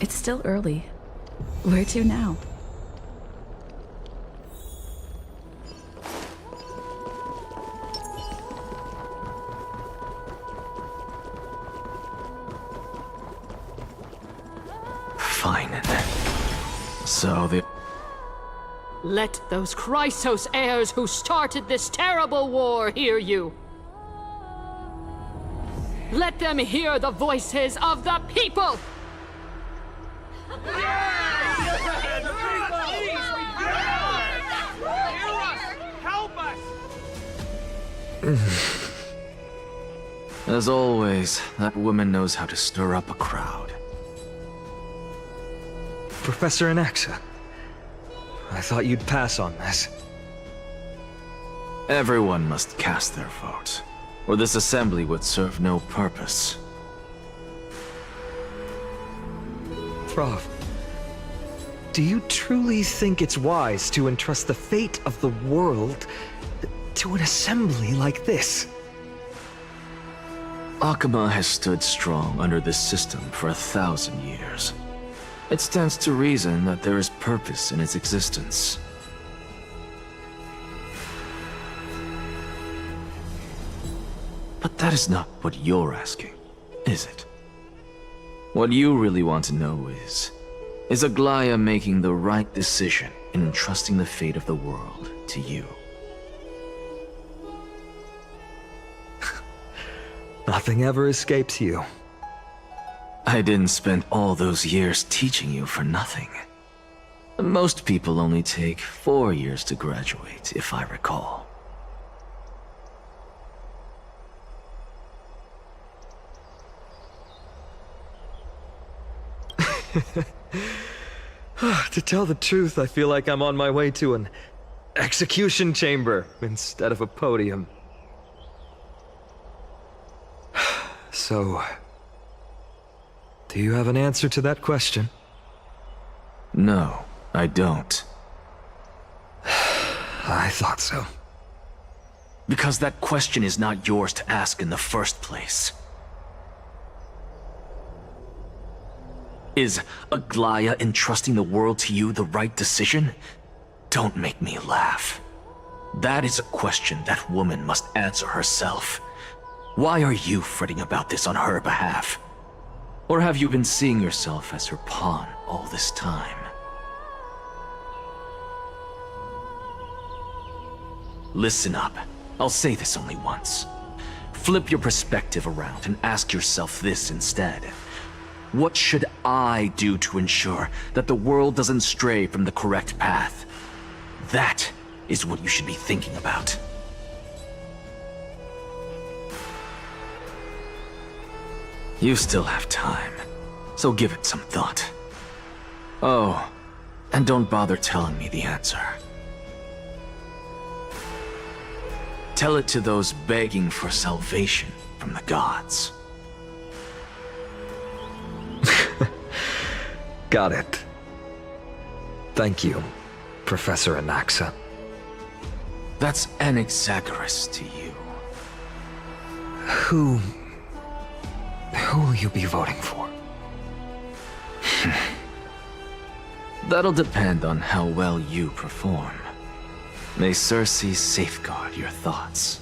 It's still early. Where to now? Fine. So the... Let those Chrysos heirs who started this terrible war hear you. Let them hear the voices of the people! As always, that woman knows how to stir up a crowd. Professor Anaxa, I thought you'd pass on this. Everyone must cast their vote, or this assembly would serve no purpose. Prof, do you truly think it's wise to entrust the fate of the world to an assembly like this? Akama has stood strong under this system for 1,000 years. It stands to reason that there is purpose in its existence. But that is not what you're asking, is it? What you really want to know is Aglaya making the right decision in entrusting the fate of the world to you? Nothing ever escapes you. I didn't spend all those years teaching you for nothing. Most people only take 4 years to graduate, if I recall. To tell the truth, I feel like I'm on my way to an execution chamber instead of a podium. So, do you have an answer to that question? No, I don't. I thought so. Because that question is not yours to ask in the first place. Is Aglaya entrusting the world to you the right decision? Don't make me laugh. That is a question that woman must answer herself. Why are you fretting about this on her behalf? Or have you been seeing yourself as her pawn all this time? Listen up. I'll say this only once. Flip your perspective around and ask yourself this instead. What should I do to ensure that the world doesn't stray from the correct path? That is what you should be thinking about. You still have time, so give it some thought. Oh, and don't bother telling me the answer. Tell it to those begging for salvation from the gods. Got it. Thank you, Professor Anaxa. That's Anaxagoras to you. Who will you be voting for? That'll depend on how well you perform. May Circe safeguard your thoughts.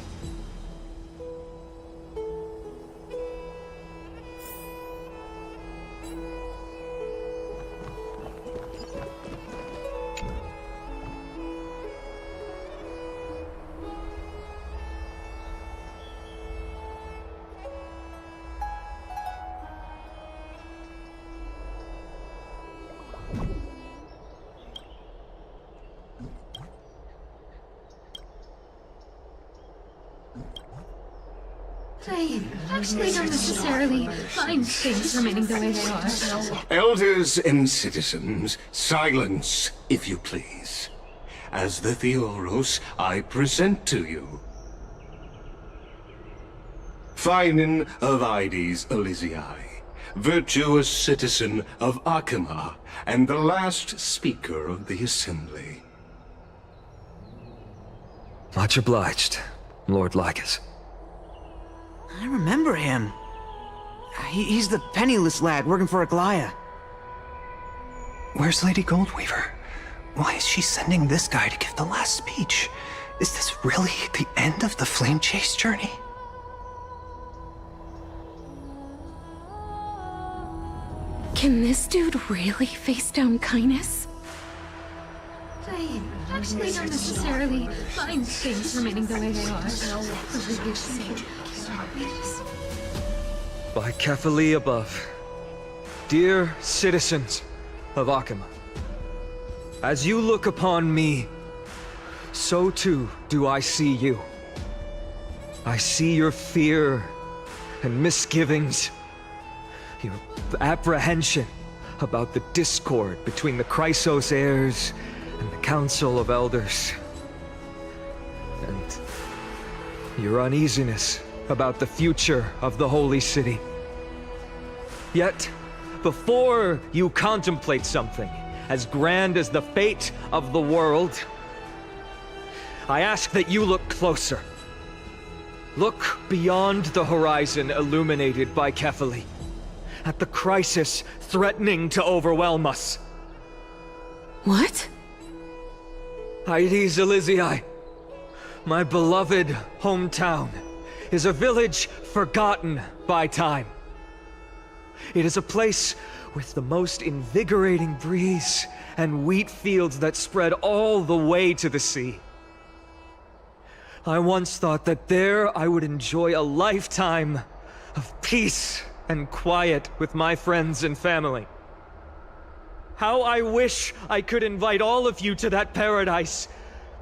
I actually don't necessarily find things remaining the way they are. Elders and citizens, silence, if you please. As the Theoros, I present to you Phinin of Ides Elysiae, virtuous citizen of Akima, and the last speaker of the Assembly. Much obliged, Lord Lycus. I remember him. He's the penniless lad working for Aglaya. Where's Lady Goldweaver? Why is she sending this guy to give the last speech? Is this really the end of the Flame Chase journey? Can this dude really face down kindness? I actually don't necessarily find things remaining the way they are. By Kefali above, dear citizens of Akima, as you look upon me, so too do I see you. I see your fear and misgivings, your apprehension about the discord between the Chrysos heirs and the Council of Elders, and your uneasiness about the future of the Holy City. Yet, before you contemplate something as grand as the fate of the world, I ask that you look closer. Look beyond the horizon illuminated by Kefali, at the crisis threatening to overwhelm us. What? Ides Elysiae, my beloved hometown, is a village forgotten by time. It is a place with the most invigorating breeze and wheat fields that spread all the way to the sea. I once thought that there I would enjoy a lifetime of peace and quiet with my friends and family. How I wish I could invite all of you to that paradise,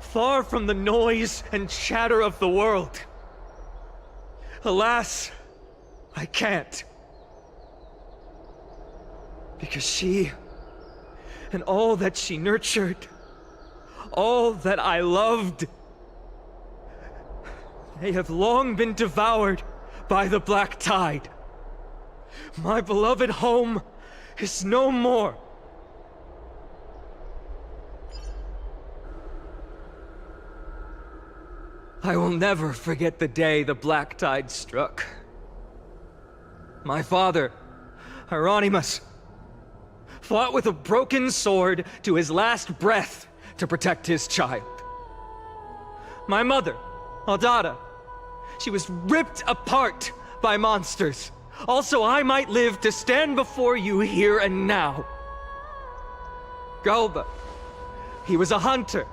far from the noise and chatter of the world. Alas, I can't. Because she, and all that she nurtured, all that I loved. They have long been devoured by the black tide. My beloved home is no more. I will never forget the day the black tide struck. My father, Hieronymus, fought with a broken sword to his last breath to protect his child. My mother, Aldada, she was ripped apart by monsters. Also, I might live to stand before you here and now. Galba, he was a hunter.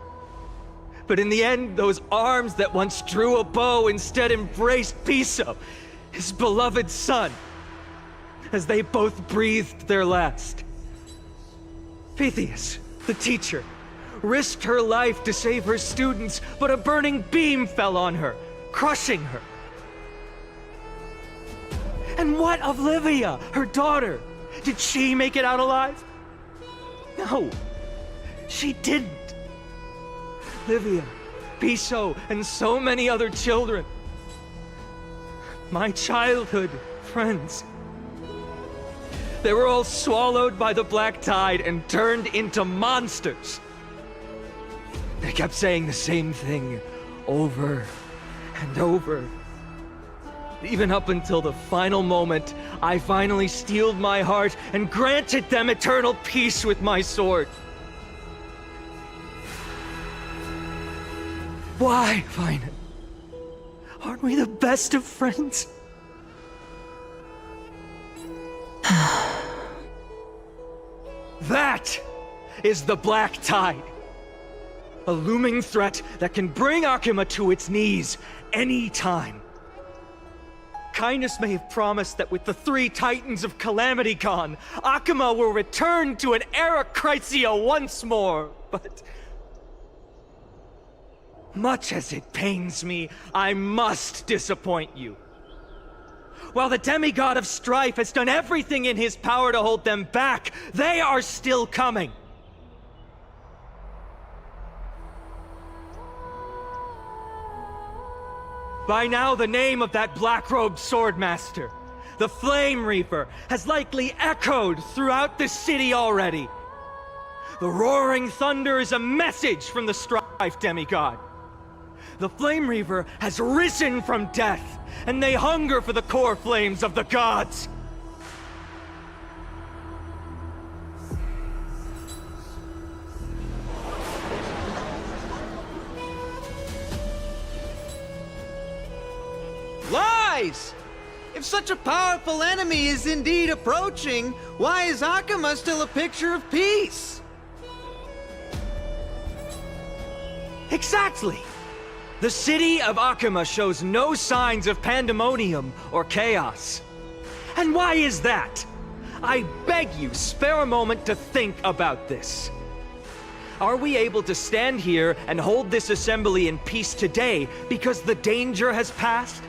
But in the end, those arms that once drew a bow instead embraced Piso, his beloved son, as they both breathed their last. Pythias, the teacher, risked her life to save her students, but a burning beam fell on her, crushing her. And what of Livia, her daughter? Did she make it out alive? No, she didn't. Livia, Piso, and so many other children. My childhood friends. They were all swallowed by the black tide and turned into monsters. They kept saying the same thing over and over. Even up until the final moment, I finally steeled my heart and granted them eternal peace with my sword. Why, Vina? Aren't we the best of friends? That is the black tide. A looming threat that can bring Akuma to its knees any time. Kindness may have promised that with the 3 Titans of Calamity gone, Akuma will return to an era Chrysia once more, but... much as it pains me, I must disappoint you. While the demigod of strife has done everything in his power to hold them back, they are still coming. By now, the name of that black-robed swordmaster, the Flame Reaper, has likely echoed throughout the city already. The roaring thunder is a message from the strife demigod. The Flame Reaver has risen from death, and they hunger for the core flames of the gods. Lies! If such a powerful enemy is indeed approaching, why is Akuma still a picture of peace? Exactly! The city of Akuma shows no signs of pandemonium or chaos. And why is that? I beg you, spare a moment to think about this. Are we able to stand here and hold this assembly in peace today because the danger has passed?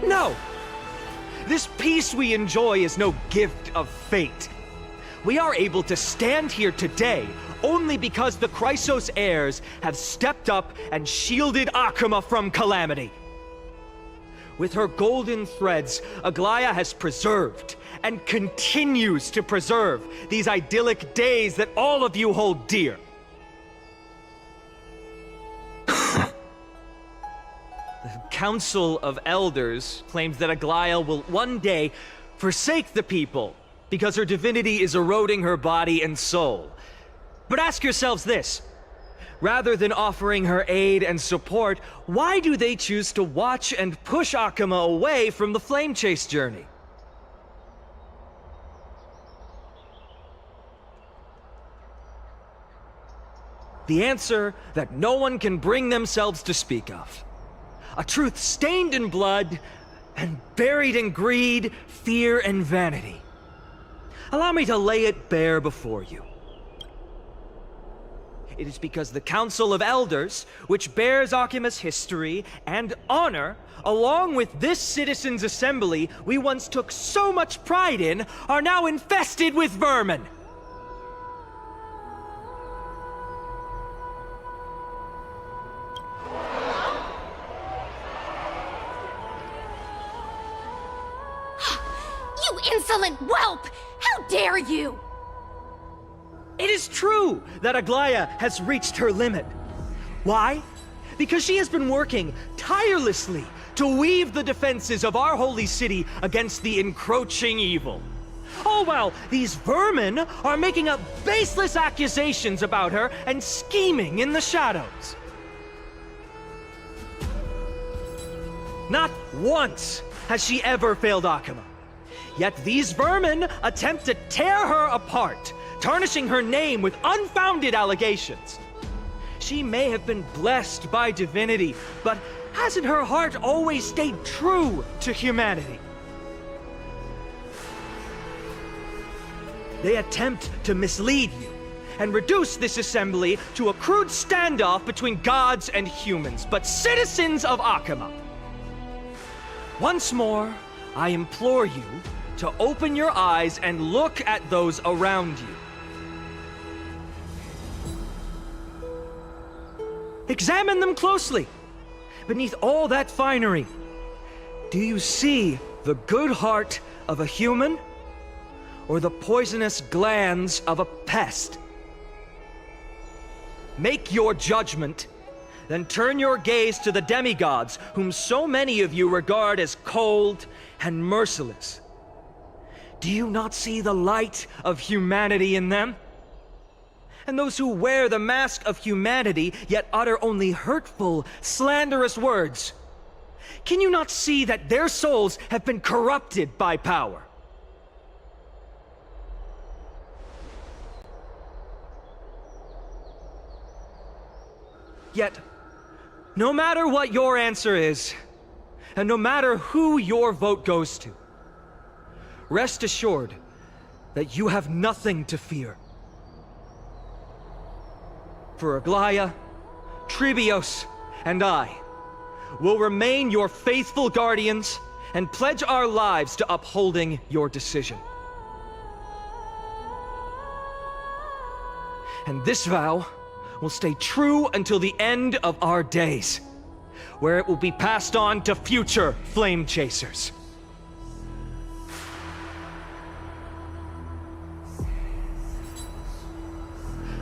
No! This peace we enjoy is no gift of fate. We are able to stand here today only because the Chrysos heirs have stepped up and shielded Akuma from calamity. With her golden threads, Aglaya has preserved and continues to preserve these idyllic days that all of you hold dear. The Council of Elders claims that Aglaya will one day forsake the people because her divinity is eroding her body and soul. But ask yourselves this. Rather than offering her aid and support, why do they choose to watch and push Akuma away from the Flame Chase journey? The answer that no one can bring themselves to speak of. A truth stained in blood and buried in greed, fear, and vanity. Allow me to lay it bare before you. It is because the Council of Elders, which bears Akuma's history and honor, along with this citizens' assembly we once took so much pride in, are now infested with vermin. insolent whelp! How dare you! It is true that Aglaya has reached her limit. Why? Because she has been working tirelessly to weave the defenses of our holy city against the encroaching evil. All while these vermin are making up baseless accusations about her and scheming in the shadows. Not once has she ever failed Akuma. Yet these vermin attempt to tear her apart, tarnishing her name with unfounded allegations. She may have been blessed by divinity, but hasn't her heart always stayed true to humanity? They attempt to mislead you and reduce this assembly to a crude standoff between gods and humans, but citizens of Akuma. Once more, I implore you to open your eyes and look at those around you. Examine them closely. Beneath all that finery, do you see the good heart of a human or the poisonous glands of a pest? Make your judgment, then turn your gaze to the demigods whom so many of you regard as cold and merciless. Do you not see the light of humanity in them? And those who wear the mask of humanity yet utter only hurtful, slanderous words. Can you not see that their souls have been corrupted by power? Yet, no matter what your answer is, and no matter who your vote goes to, rest assured that you have nothing to fear. For Aglaya, Tribios, and I will remain your faithful guardians and pledge our lives to upholding your decision. And this vow will stay true until the end of our days, where it will be passed on to future flame chasers.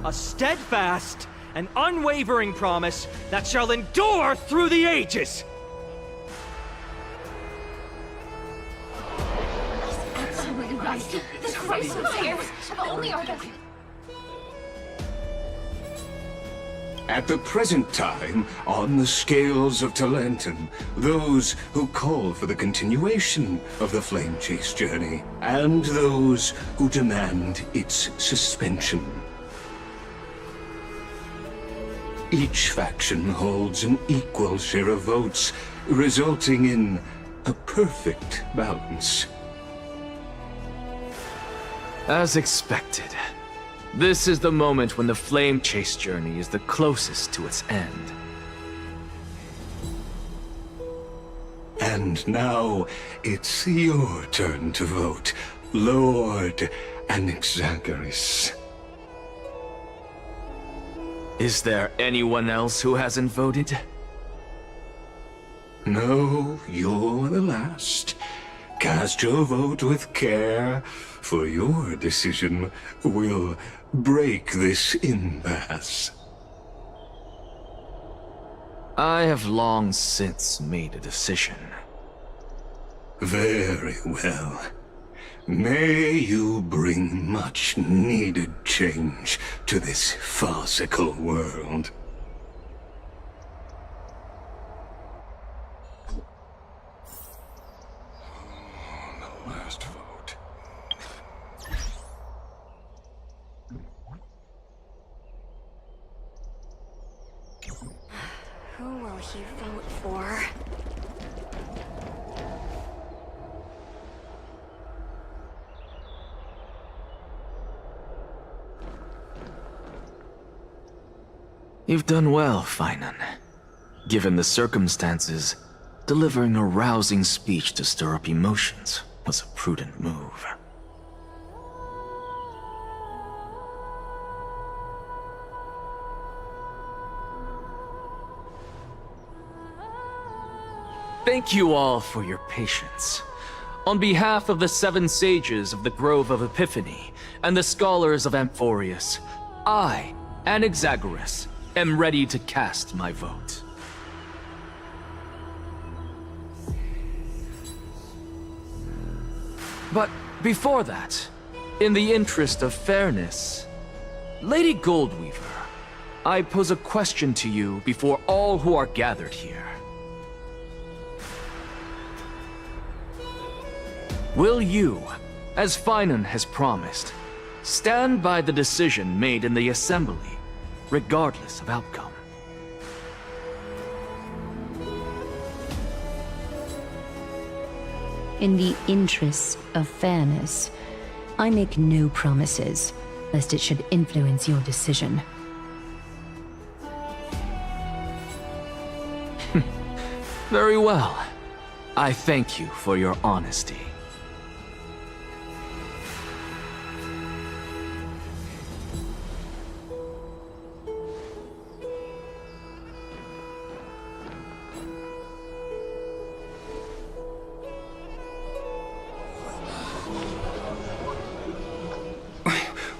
A steadfast and unwavering promise that shall endure through the ages! Absolutely right. This Christ was here. If only our... At the present time, on the scales of Talentum, those who call for the continuation of the Flame Chase journey, and those who demand its suspension. Each faction holds an equal share of votes, resulting in a perfect balance. As expected, this is the moment when the Flame Chase journey is the closest to its end. And now, it's your turn to vote, Lord Anaxagoras. Is there anyone else who hasn't voted? No, you're the last. Cast your vote with care, for your decision will break this impasse. I have long since made a decision. Very well. May you bring much needed change to this farcical world. The last vote. Who will he vote for? You've done well, Finan. Given the circumstances, delivering a rousing speech to stir up emotions was a prudent move. Thank you all for your patience. On behalf of the 7 sages of the Grove of Epiphany and the scholars of Amphorius, I, Anaxagoras, am ready to cast my vote. But before that, in the interest of fairness, Lady Goldweaver, I pose a question to you before all who are gathered here. Will you, as Finan has promised, stand by the decision made in the Assembly, regardless of outcome? In the interests of fairness, I make no promises, lest it should influence your decision. Very well. I thank you for your honesty.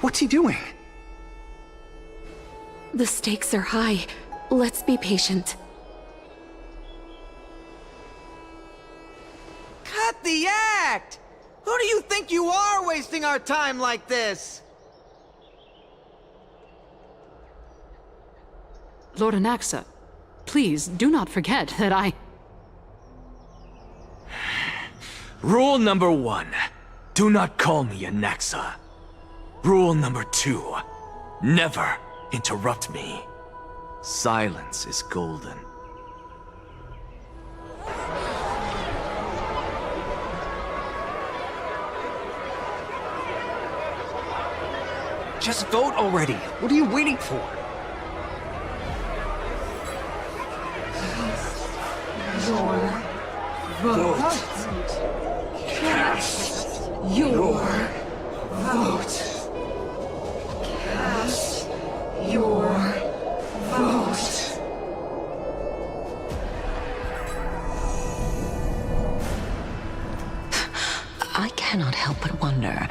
What's he doing? The stakes are high. Let's be patient. Cut the act! Who do you think you are wasting our time like this? Lord Anaxa, please do not forget that I... Rule number 1. Do not call me Anaxa. Rule number 2. Never interrupt me. Silence is golden. Just vote already. What are you waiting for? I cannot help but wonder,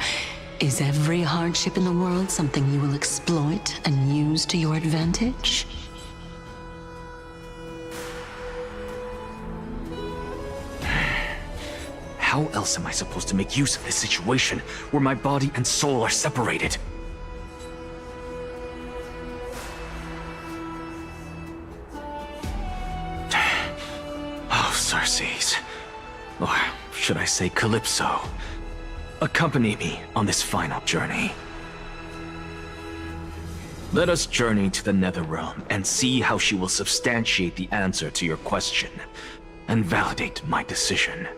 is every hardship in the world something you will exploit and use to your advantage? How else am I supposed to make use of this situation where my body and soul are separated? Oh, Circes. Or should I say Calypso? Accompany me on this final journey. Let us journey to the Netherrealm and see how she will substantiate the answer to your question and validate my decision.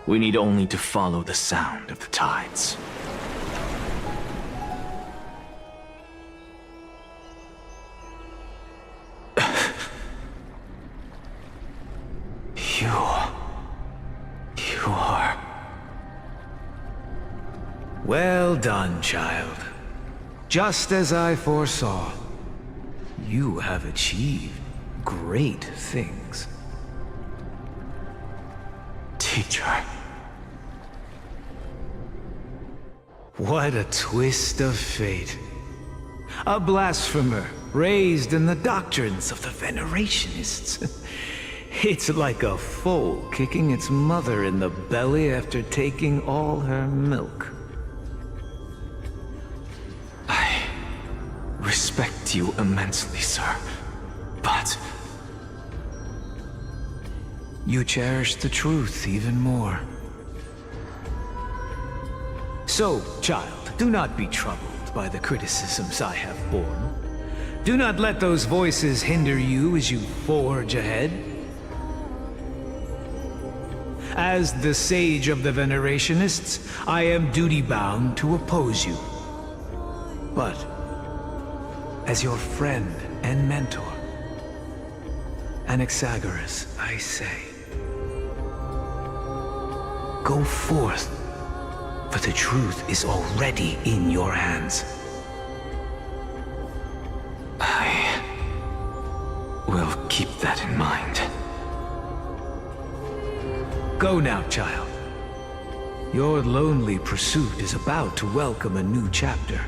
We need only to follow the sound of the tides. You are... Well done, child. Just as I foresaw, you have achieved great things. Teacher. What a twist of fate. A blasphemer raised in the doctrines of the Venerationists. It's like a foal kicking its mother in the belly after taking all her milk. I respect you immensely, sir, but... You cherish the truth even more. So, child, do not be troubled by the criticisms I have borne. Do not let those voices hinder you as you forge ahead. As the sage of the Venerationists, I am duty-bound to oppose you. But, as your friend and mentor, Anaxagoras, I say, go forth, for the truth is already in your hands. We'll keep that in mind. Go now, child. Your lonely pursuit is about to welcome a new chapter.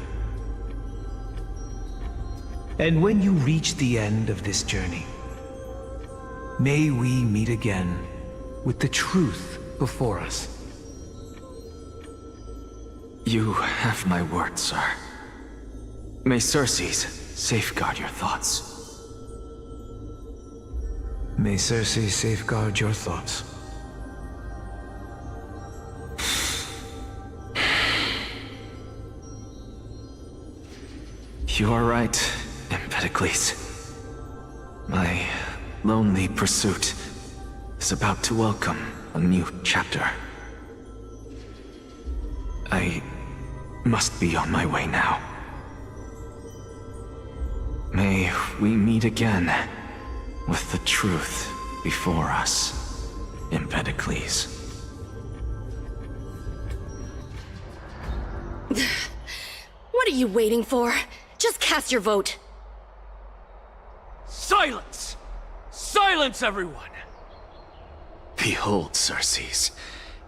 And when you reach the end of this journey, may we meet again with the truth before us. You have my word, sir. May Circe's safeguard your thoughts. May Circe safeguard your thoughts. You are right, Empedocles. My lonely pursuit is about to welcome a new chapter. I must be on my way now. May we meet again with the truth before us, Empedocles. What are you waiting for? Just cast your vote. Silence! Silence, everyone! Behold, Circe,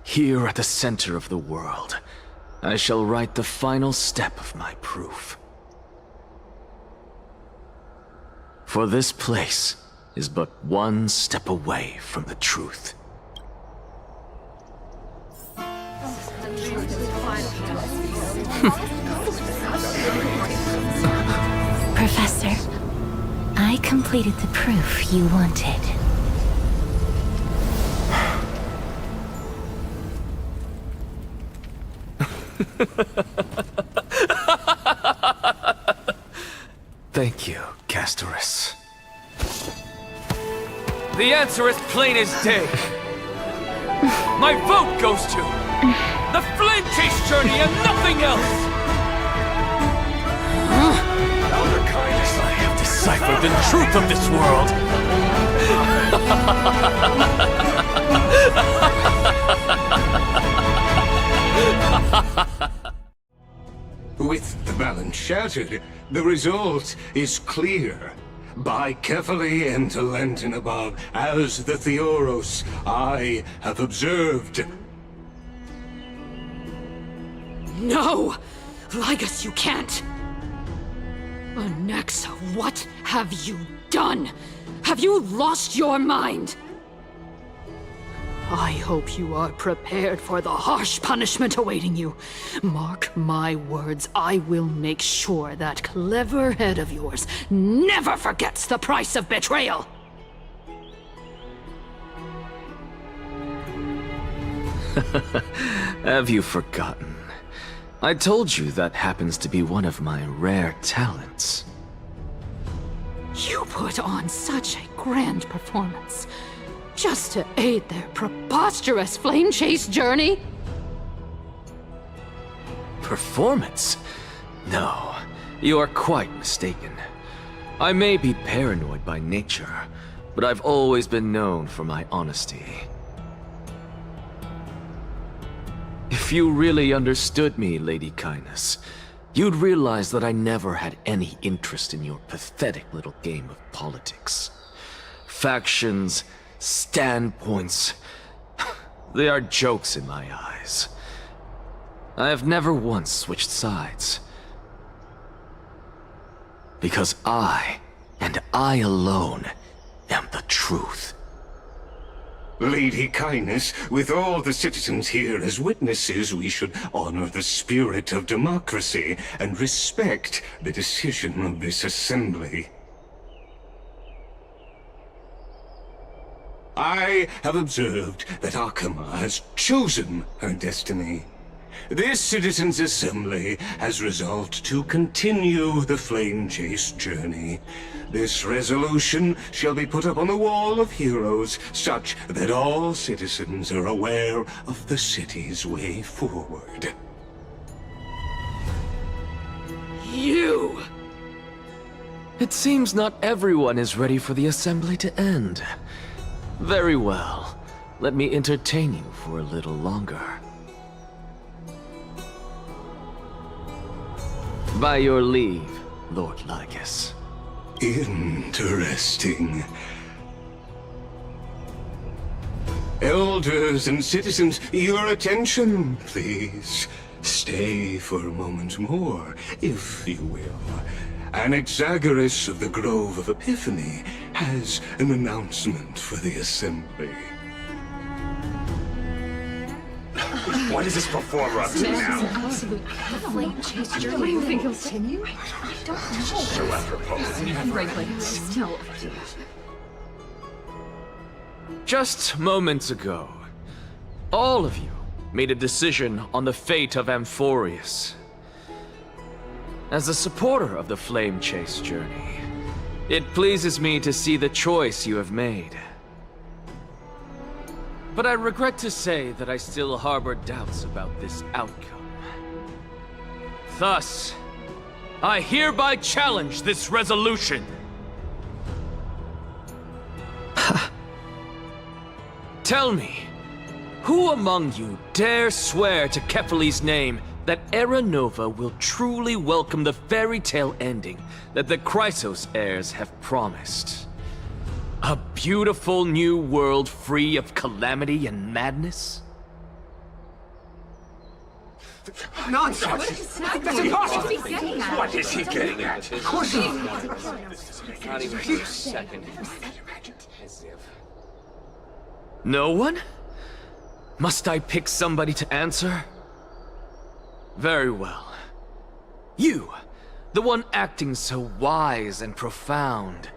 here at the center of the world, I shall write the final step of my proof. For this place is but one step away from the truth. Professor, I completed the proof you wanted. Thank you, Castorus. The answer is plain as day. My vote goes to the Flame Chase journey and nothing else! Elder Kindness, I have deciphered the truth of this world. With the balance shattered, the result is clear. Buy carefully and to Lenten above, as the Theoros I have observed. No! Ligus, you can't! Onyxa, what have you done? Have you lost your mind? I hope you are prepared for the harsh punishment awaiting you. Mark my words, I will make sure that clever head of yours never forgets the price of betrayal. Have you forgotten? I told you that happens to be one of my rare talents. You put on such a grand performance, just to aid their preposterous flame chase journey? Performance? No, you are quite mistaken. I may be paranoid by nature, but I've always been known for my honesty. If you really understood me, Lady Kindness, you'd realize that I never had any interest in your pathetic little game of politics. Factions, standpoints, they are jokes in my eyes. I have never once switched sides. Because I, and I alone, am the truth. Lady Kindness, with all the citizens here as witnesses, we should honor the spirit of democracy and respect the decision of this assembly. I have observed that Akama has chosen her destiny. This citizens' assembly has resolved to continue the flame chase journey. This resolution shall be put up on the wall of heroes, such that all citizens are aware of the city's way forward. You! It seems not everyone is ready for the assembly to end. Very well. Let me entertain you for a little longer. By your leave, Lord Ligus. Interesting. Elders and citizens, your attention, please. Stay for a moment more, if you will. Anaxagoras of the Grove of Epiphany has an announcement for the Assembly. What is this performer up to now? Absolute flame chase journey. You think he'll continue? I don't know. Frankly, still. Just moments ago, all of you made a decision on the fate of Amphorius. As a supporter of the Flame Chase journey, it pleases me to see the choice you have made. But I regret to say that I still harbor doubts about this outcome. Thus, I hereby challenge this resolution. Tell me, who among you dare swear to Kephalli's name that Era Nova will truly welcome the fairy tale ending that the Chrysos heirs have promised? A beautiful new world free of calamity and madness? Nonsense! That's impossible! What is he getting at? Of course not! Not even for a second. No one? Must I pick somebody to answer? Very well. You, the one acting so wise and profound.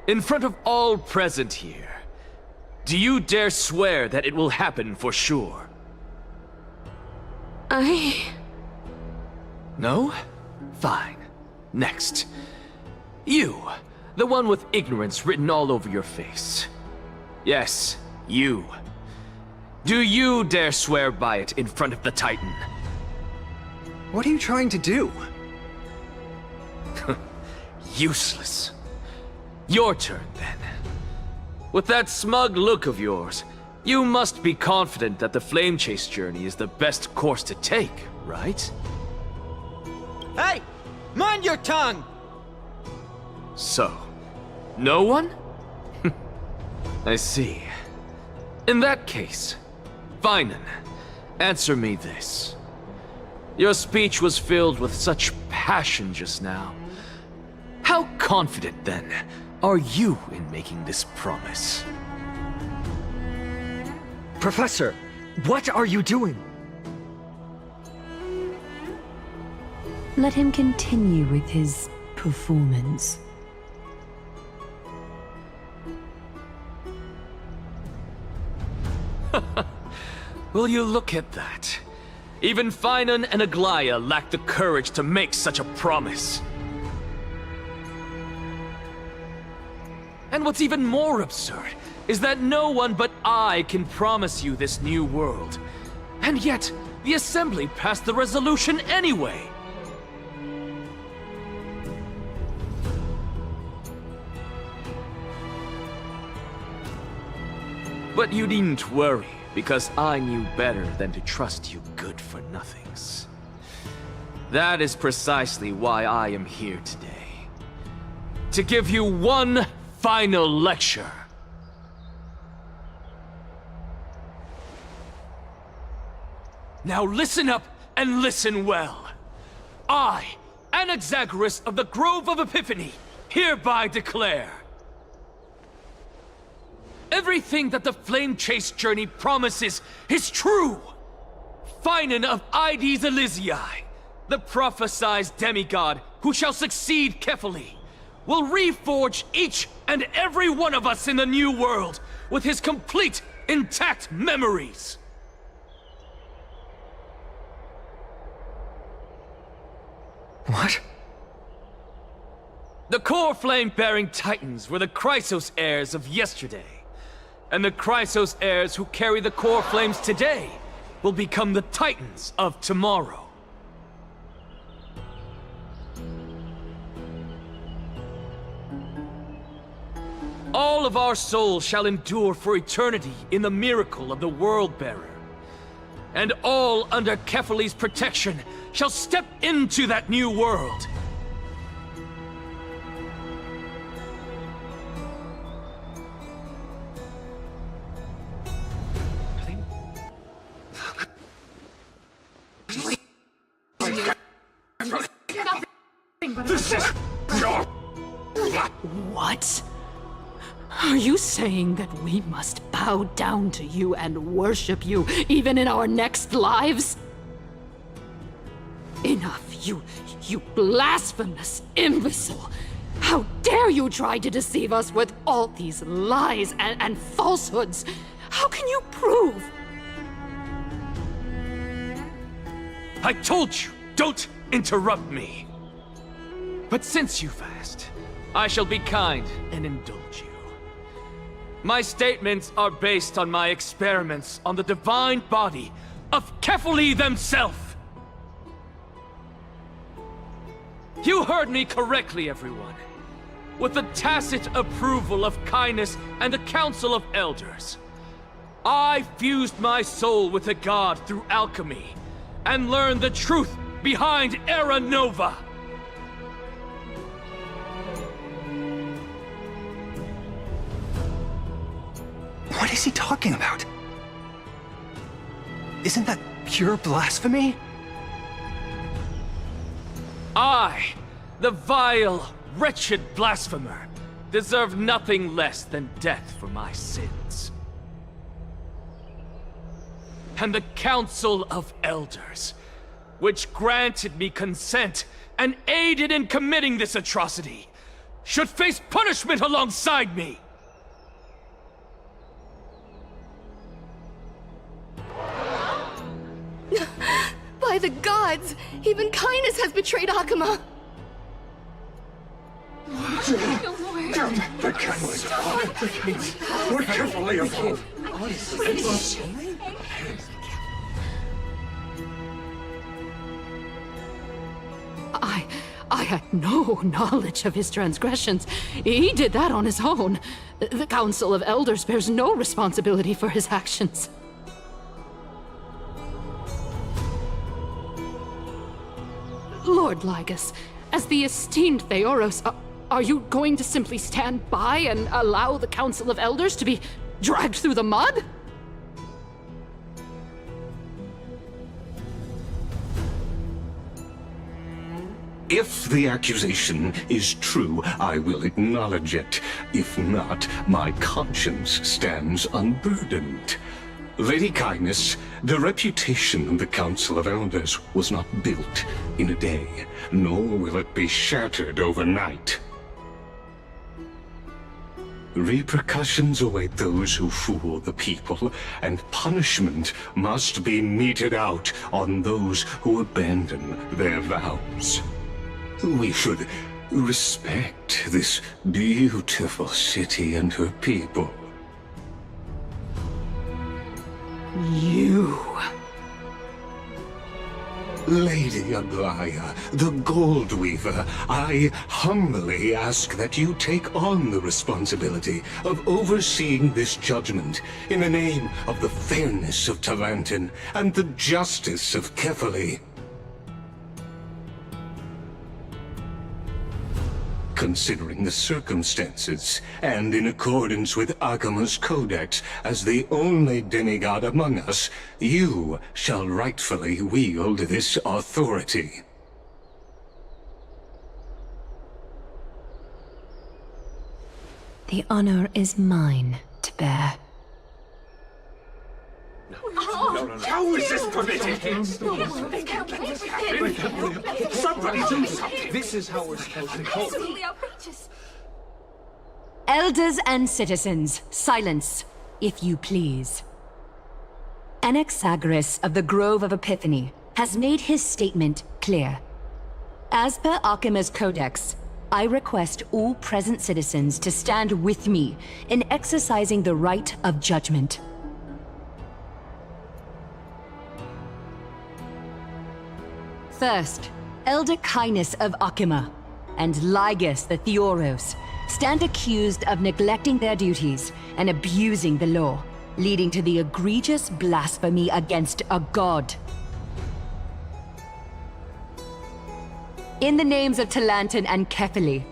In front of all present here, do you dare swear that it will happen for sure? No? Fine. Next. You, the one with ignorance written all over your face. Yes, you. Do you dare swear by it in front of the Titan? What are you trying to do? Useless. Your turn, then. With that smug look of yours, you must be confident that the Flame Chase journey is the best course to take, right? Hey! Mind your tongue! So, no one? I see. In that case, Finan, answer me this. Your speech was filled with such passion just now. How confident, then, are you in making this promise? Professor, what are you doing? Let him continue with his performance. Will you look at that? Even Finan and Aglaya lack the courage to make such a promise. And what's even more absurd is that no one but I can promise you this new world. And yet, the Assembly passed the resolution anyway. But you needn't worry, because I knew better than to trust you good-for-nothings. That is precisely why I am here today. To give you one final lecture. Now listen up and listen well. I, Anaxagoras of the Grove of Epiphany, hereby declare everything that the Flame Chase journey promises is true! Finan of Ides Elysiae, the prophesied demigod who shall succeed Kephalli, will reforge each and every one of us in the new world with his complete, intact memories. What? The core flame-bearing titans were the Chrysos heirs of yesterday. And the Chrysos heirs who carry the core flames today will become the titans of tomorrow. All of our souls shall endure for eternity in the miracle of the World-Bearer. And all under Kephalli's protection shall step into that new world. This is your... What? Are you saying that we must bow down to you and worship you, even in our next lives? Enough, you blasphemous imbecile! How dare you try to deceive us with all these lies and falsehoods? How can you prove? I told you, don't interrupt me. But since you've asked, I shall be kind and indulge you. My statements are based on my experiments on the divine body of Kefali themselves. You heard me correctly, everyone. With the tacit approval of Kindness and the Council of Elders, I fused my soul with the god through alchemy and learned the truth behind Era Nova. What is he talking about? Isn't that pure blasphemy? I, the vile, wretched blasphemer, deserve nothing less than death for my sins. And the Council of Elders, which granted me consent and aided in committing this atrocity, should face punishment alongside me. By the gods! Even Kindness has betrayed Akuma! No more. The catalyst. We're carefully evolved. I had no knowledge of his transgressions. He did that on his own. The Council of Elders bears no responsibility for his actions. Lord Lygus, as the esteemed Theoros, are you going to simply stand by and allow the Council of Elders to be dragged through the mud? If the accusation is true, I will acknowledge it. If not, my conscience stands unburdened. Lady Kindness, the reputation of the Council of Elders was not built in a day, nor will it be shattered overnight. Repercussions await those who fool the people, and punishment must be meted out on those who abandon their vows. We should respect this beautiful city and her people. You... Lady Aglaya, the Gold Weaver, I humbly ask that you take on the responsibility of overseeing this judgment in the name of the fairness of Talantin and the justice of Kefali. Considering the circumstances, and in accordance with Akuma's codex as the only demigod among us, you shall rightfully wield this authority. The honor is mine to bear. No. How is this permitted? Somebody do something. This is how we're supposed to go. Absolutely outrageous. Elders and citizens, silence, if you please. Anaxagoras of the Grove of Epiphany has made his statement clear. As per Akuma's codex, I request all present citizens to stand with me in exercising the right of judgment. First, Elder Kindness of Akuma and Lygus the Theoros stand accused of neglecting their duties and abusing the law, leading to the egregious blasphemy against a god. In the names of Talantin and Kefali,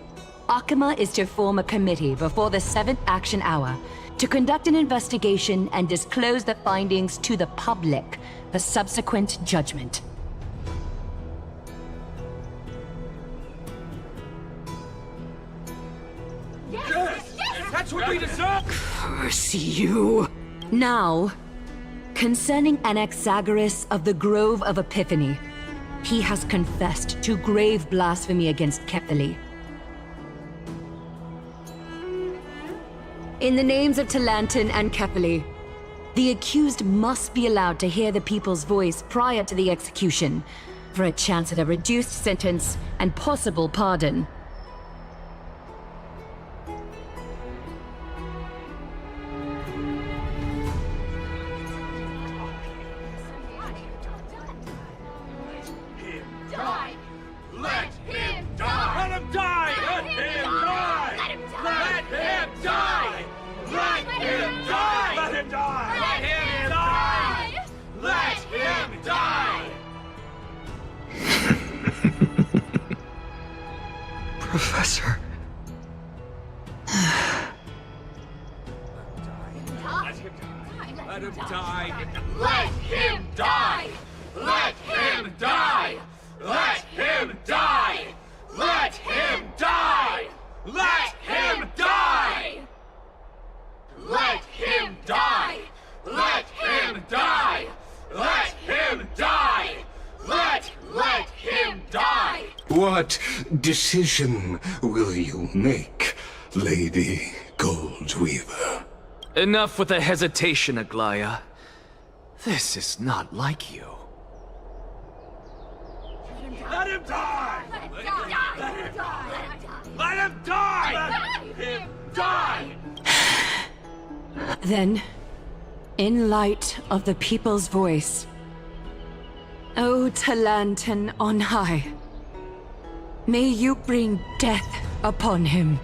Akuma is to form a committee before the 7th action hour to conduct an investigation and disclose the findings to the public for subsequent judgment. That's what we deserve! Curse you! Now, concerning Anaxagoras of the Grove of Epiphany, he has confessed to grave blasphemy against Kepthali. In the names of Talanton and Kepthali, the accused must be allowed to hear the people's voice prior to the execution, for a chance at a reduced sentence and possible pardon. Professor. Let him die! Let him die! Let him die! Let him die! Let him die! Let him die! Let him die! Let him die! Let him die! Let him die! What decision will you make, Lady Goldweaver? Enough with the hesitation, Aglaya. This is not like you. Let him die! Let him die! Let him die! Let him die! Let him die! Then, in light of the people's voice, O Talanton on high, may you bring death upon him.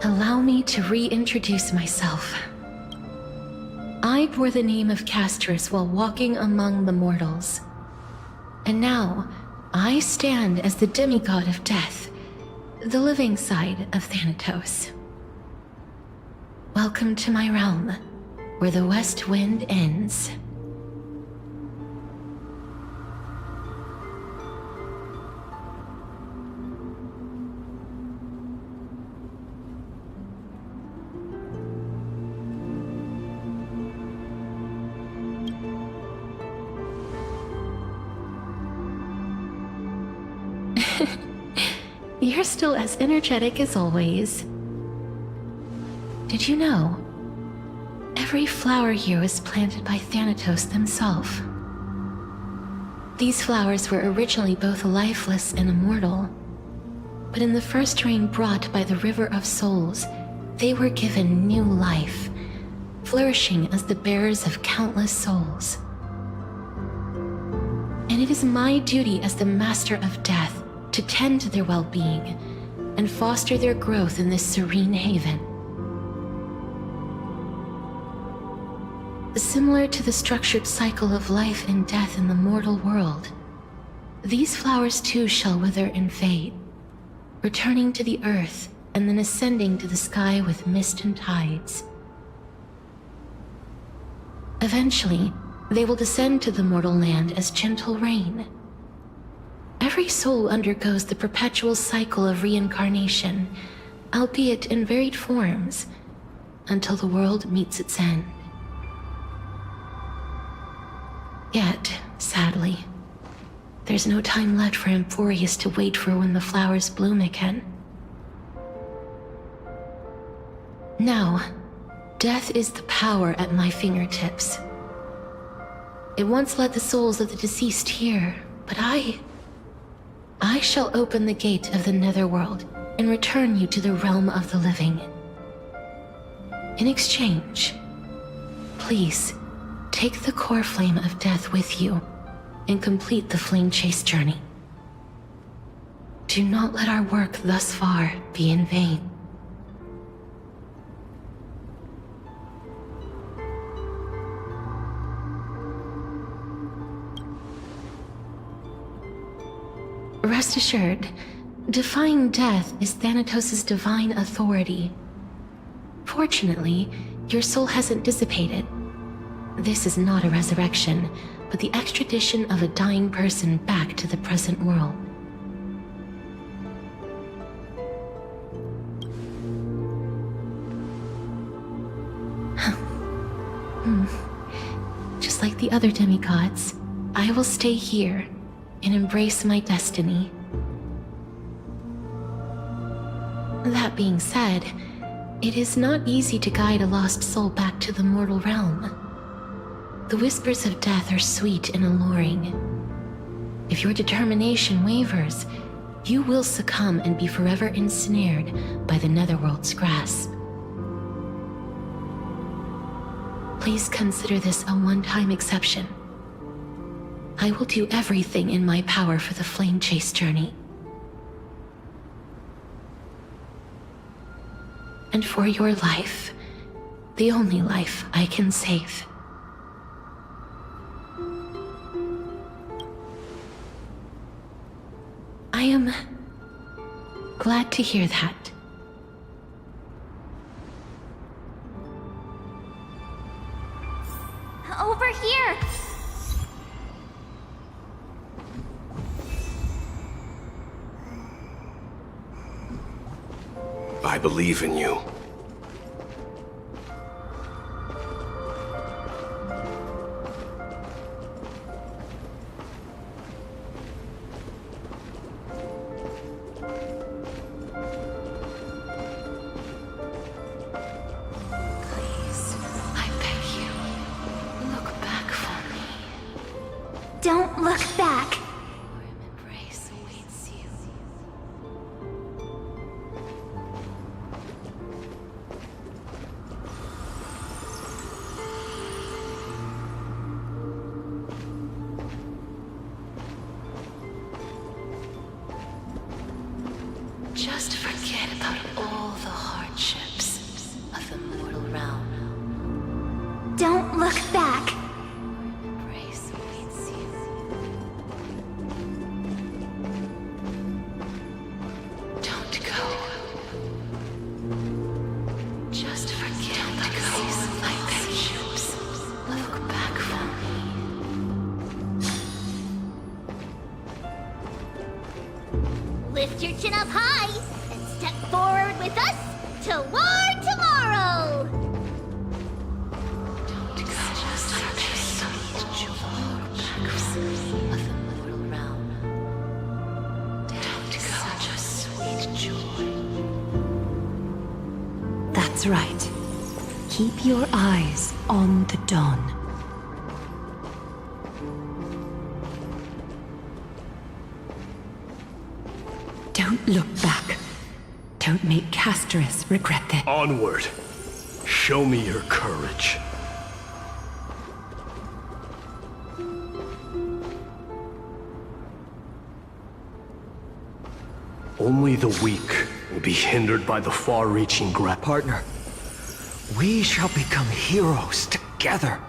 Allow me to reintroduce myself. I bore the name of Castris while walking among the mortals. And now, I stand as the demigod of death, the living side of Thanatos. Welcome to my realm, where the west wind ends. You're still as energetic as always. Did you know? Every flower here was planted by Thanatos themselves. These flowers were originally both lifeless and immortal, but in the first rain brought by the River of Souls, they were given new life, flourishing as the bearers of countless souls. And it is my duty as the Master of Death to tend to their well-being and foster their growth in this serene haven. Similar to the structured cycle of life and death in the mortal world, these flowers too shall wither and fade, returning to the earth and then ascending to the sky with mist and tides. Eventually, they will descend to the mortal land as gentle rain. Every soul undergoes the perpetual cycle of reincarnation, albeit in varied forms, until the world meets its end. Yet, sadly, there's no time left for Emphorius to wait for when the flowers bloom again. Now, death is the power at my fingertips. It once led the souls of the deceased here, but I shall open the gate of the netherworld and return you to the realm of the living. In exchange, please, take the core flame of death with you, and complete the Flame Chase journey. Do not let our work thus far be in vain. Rest assured, defying death is Thanatos' divine authority. Fortunately, your soul hasn't dissipated. This is not a resurrection, but the extradition of a dying person back to the present world. Just like the other demigods, I will stay here and embrace my destiny. That being said, it is not easy to guide a lost soul back to the mortal realm. The whispers of death are sweet and alluring. If your determination wavers, you will succumb and be forever ensnared by the Netherworld's grasp. Please consider this a one-time exception. I will do everything in my power for the Flame Chase journey. And for your life, the only life I can save. I am glad to hear that. Over here! I believe in you. Don't look back. Embrace awaits you. Just forget about all the hardships of the mortal realm. Don't look back. Embrace awaits you. Don't go. Just forget about all my hardships. Look back for me. Lift your chin up high and step forward with us toward tomorrow. Don't go. Just forget all the hardships of the mortal realm. Don't go. Such a sweet joy. That's right. Keep your eyes on the dawn. Don't look back. Don't make Casterus regret this. Onward. Show me your courage. Only the weak will be hindered by the far-reaching Partner, we shall become heroes together.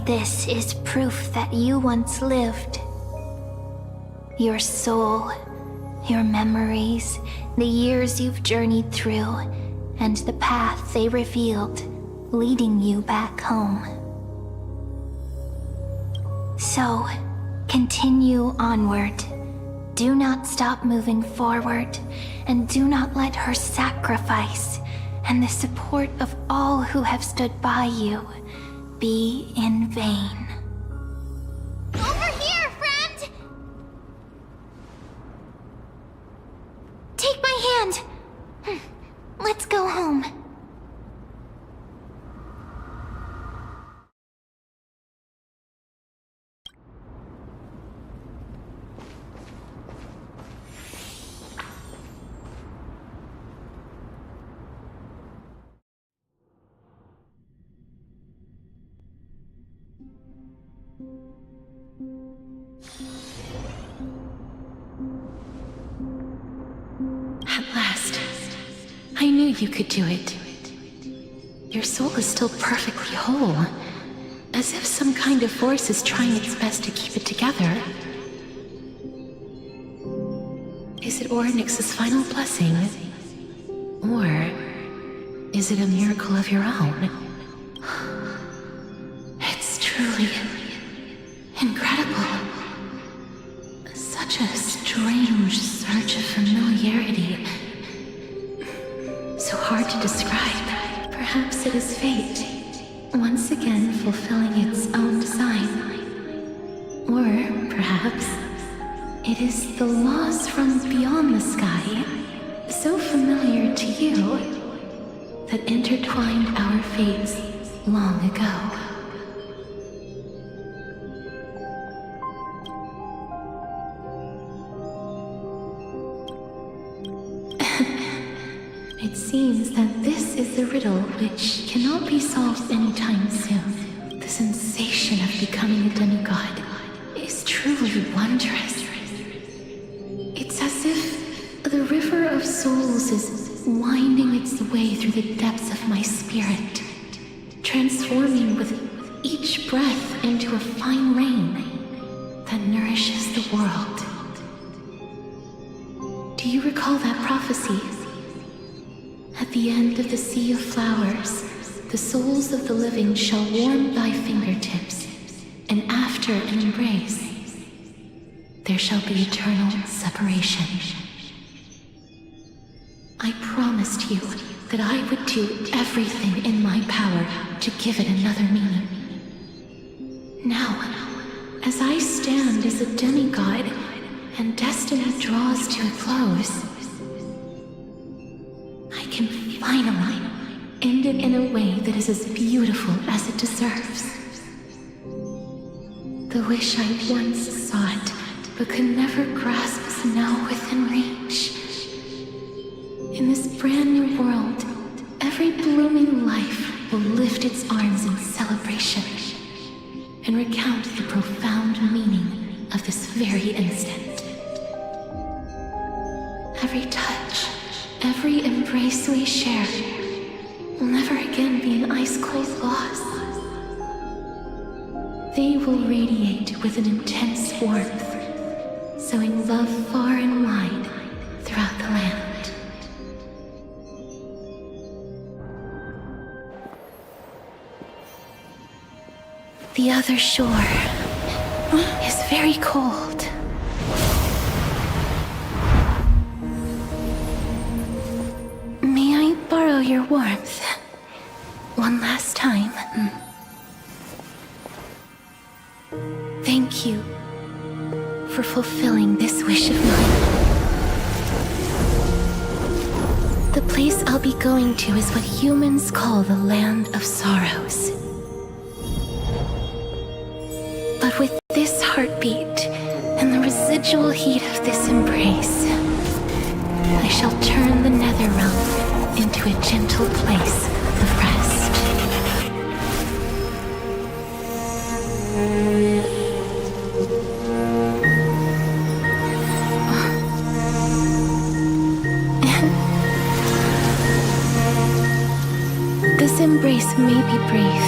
This is proof that you once lived. Your soul, your memories, the years you've journeyed through, and the path they revealed, leading you back home. So, continue onward. Do not stop moving forward, and do not let her sacrifice and the support of all who have stood by you be in vain. Over here, friend! Take my hand. Let's go home. At last. I knew you could do it. Your soul is still perfectly whole, as if some kind of force is trying its best to keep it together. Is it Ornyx's final blessing? Or is it a miracle of your own? It's truly incredible. Such a strange surge of familiarity. So hard to describe. Perhaps it is fate, once again fulfilling its own design. Or perhaps it is the laws from beyond the sky, so familiar to you, that intertwined our fates long ago. It seems that this is the riddle which cannot be solved anytime soon. The sensation of becoming a demigod is truly wondrous. It's as if the river of souls is winding its way through the depths of my spirit, transforming with each breath into a fine rain that nourishes the world. Do you recall that prophecy? At the end of the sea of flowers, the souls of the living shall warm thy fingertips, and after an embrace, there shall be eternal separation. I promised you that I would do everything in my power to give it another meaning. Now, as I stand as a demigod, and destiny draws to a close, I can finally end it in a way that is as beautiful as it deserves. The wish I once sought, but could never grasp, is now within reach. In this brand new world, every blooming life will lift its arms in celebration and recount the profound meaning of this very instant. Every touch, every embrace we share will never again be an ice-cold loss. They will radiate with an intense warmth, sowing love far and wide throughout the land. The other shore is very cold. May I borrow your warmth one last time? Thank you for fulfilling this wish of mine. The place I'll be going to is what humans call the Land of Sorrows. But with this heartbeat and the residual heat of this embrace, I shall turn the nether realm into a gentle place of rest. This embrace may be brief,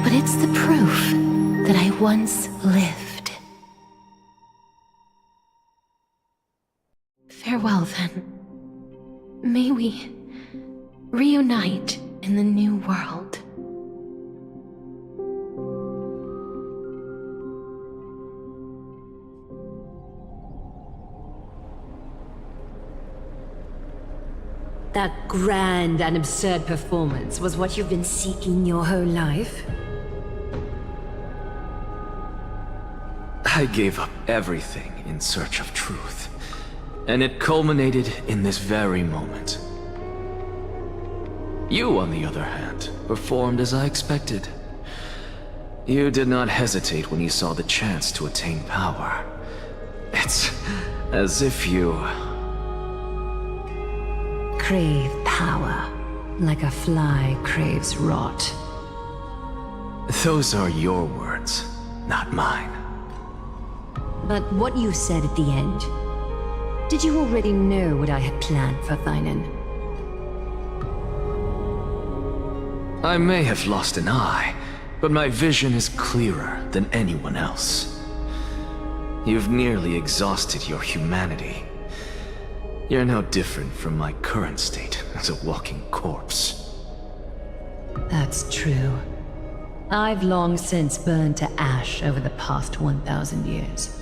but it's the proof that I once lived. Farewell, then. May we reunite in the new world. That grand and absurd performance was what you've been seeking your whole life? I gave up everything in search of truth, and it culminated in this very moment. You, on the other hand, performed as I expected. You did not hesitate when you saw the chance to attain power. It's as if you crave power, like a fly craves rot. Those are your words, not mine. But what you said at the end, did you already know what I had planned for Thynan? I may have lost an eye, but my vision is clearer than anyone else. You've nearly exhausted your humanity. You're no different from my current state as a walking corpse. That's true. I've long since burned to ash over the past 1,000 years.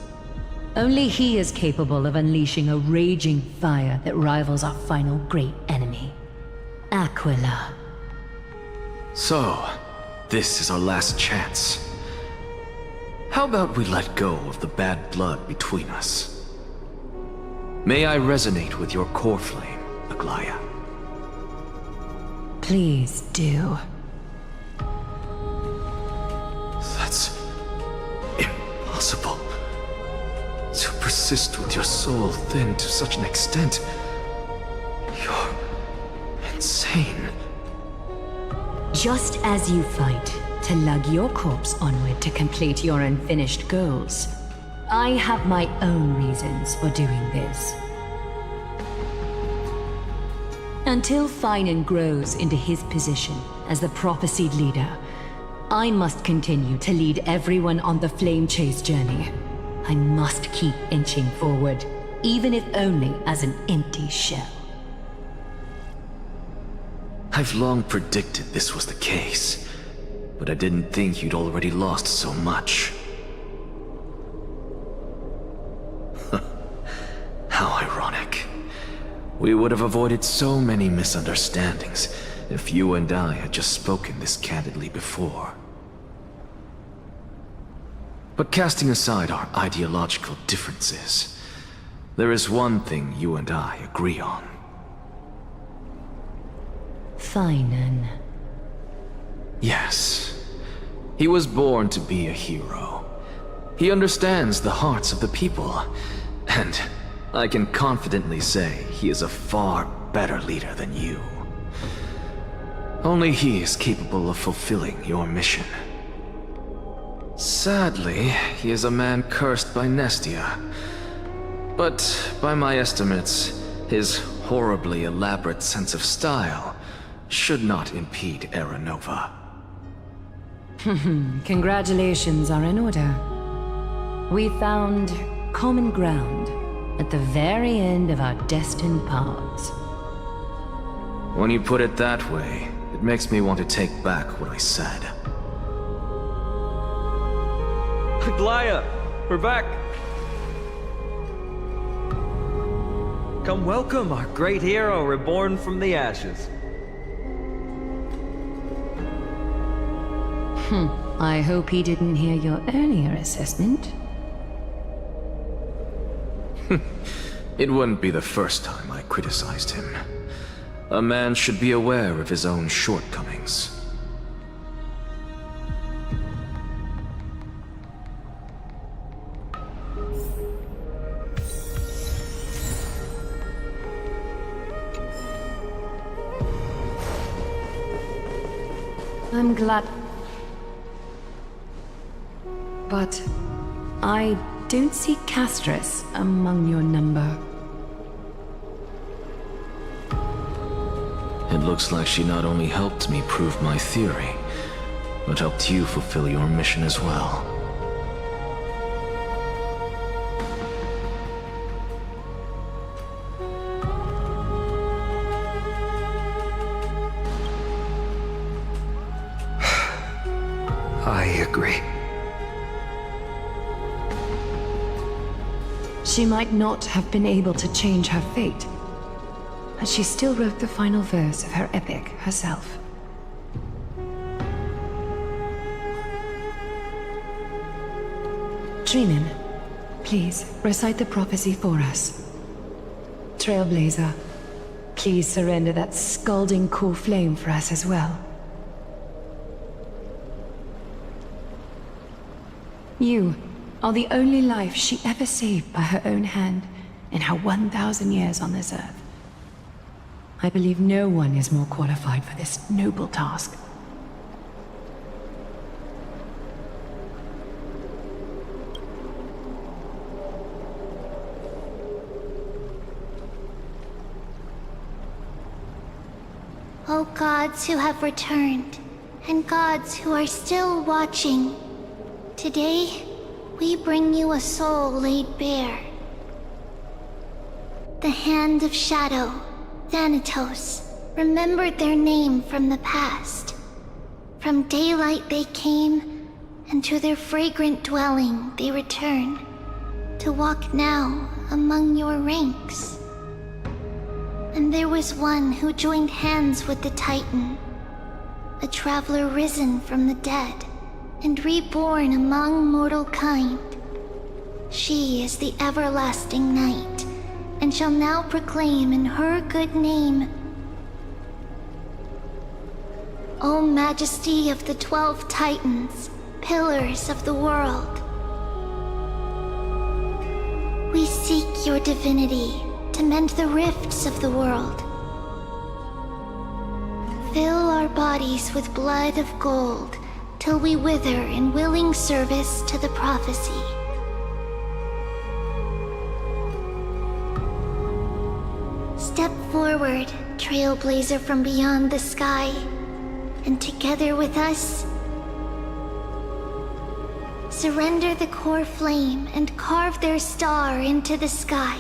Only he is capable of unleashing a raging fire that rivals our final great enemy, Aquila. So, this is our last chance. How about we let go of the bad blood between us? May I resonate with your core flame, Aglaya? Please do. That's impossible. To persist with your soul thinned to such an extent. You're insane. Just as you fight to lug your corpse onward to complete your unfinished goals, I have my own reasons for doing this. Until Thynan grows into his position as the prophesied leader, I must continue to lead everyone on the flame chase journey. I must keep inching forward, even if only as an empty shell. I've long predicted this was the case, but I didn't think you'd already lost so much. How ironic. We would have avoided so many misunderstandings if you and I had just spoken this candidly before. But casting aside our ideological differences, there is one thing you and I agree on. Thynan. Yes. He was born to be a hero. He understands the hearts of the people, and I can confidently say he is a far better leader than you. Only he is capable of fulfilling your mission. Sadly, he is a man cursed by Nestia. But by my estimates, his horribly elaborate sense of style should not impede Era Nova. Congratulations are in order. We found common ground at the very end of our destined paths. When you put it that way, it makes me want to take back what I said. Aglaya, we're back. Come welcome our great hero reborn from the ashes. I hope he didn't hear your earlier assessment. It wouldn't be the first time I criticized him. A man should be aware of his own shortcomings. I'm glad. But I don't see Castris among your number. It looks like she not only helped me prove my theory, but helped you fulfill your mission as well. I agree. She might not have been able to change her fate, but she still wrote the final verse of her epic herself. Trinin, please recite the prophecy for us. Trailblazer, please surrender that scalding cool flame for us as well. You are the only life she ever saved by her own hand in her 1,000 years on this earth. I believe no one is more qualified for this noble task. O gods who have returned, and gods who are still watching, today, we bring you a soul laid bare. The Hand of Shadow, Thanatos, remembered their name from the past. From daylight they came, and to their fragrant dwelling they return, to walk now among your ranks. And there was one who joined hands with the Titan, a traveler risen from the dead, and reborn among mortal kind. She is the everlasting night, and shall now proclaim in her good name, O Majesty of the 12 Titans, pillars of the world. We seek your divinity to mend the rifts of the world. Fill our bodies with blood of gold, till we wither in willing service to the prophecy. Step forward, trailblazer from beyond the sky, and together with us, surrender the core flame and carve their star into the sky.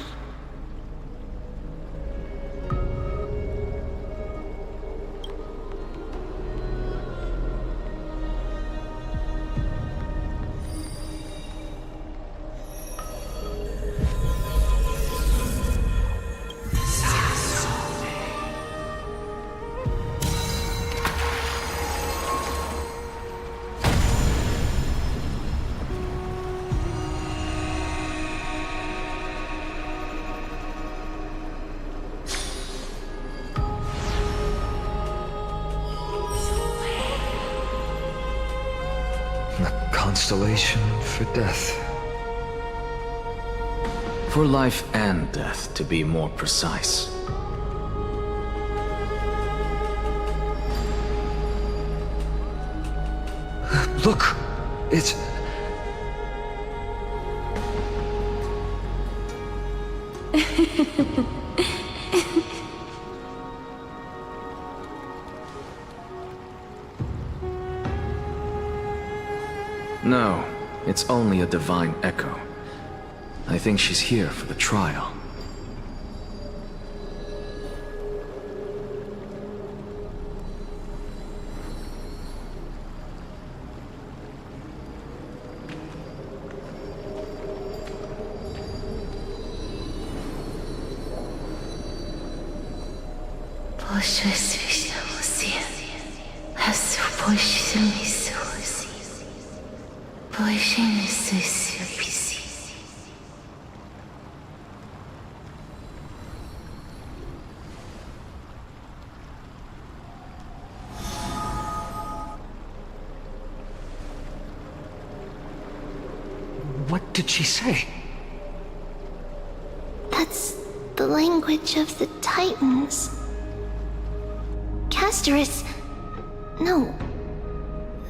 Constellation for death. For life and death, to be more precise. Look! It's... No, it's only a divine echo. I think she's here for the trial. What did she say? That's the language of the Titans. Castorus... No.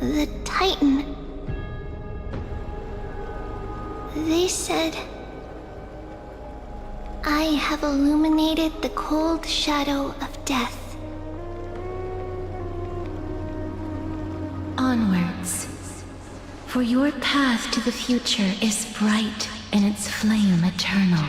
The Titan. They said... I have illuminated the cold shadow of death. Onward. For your path to the future is bright and its flame eternal.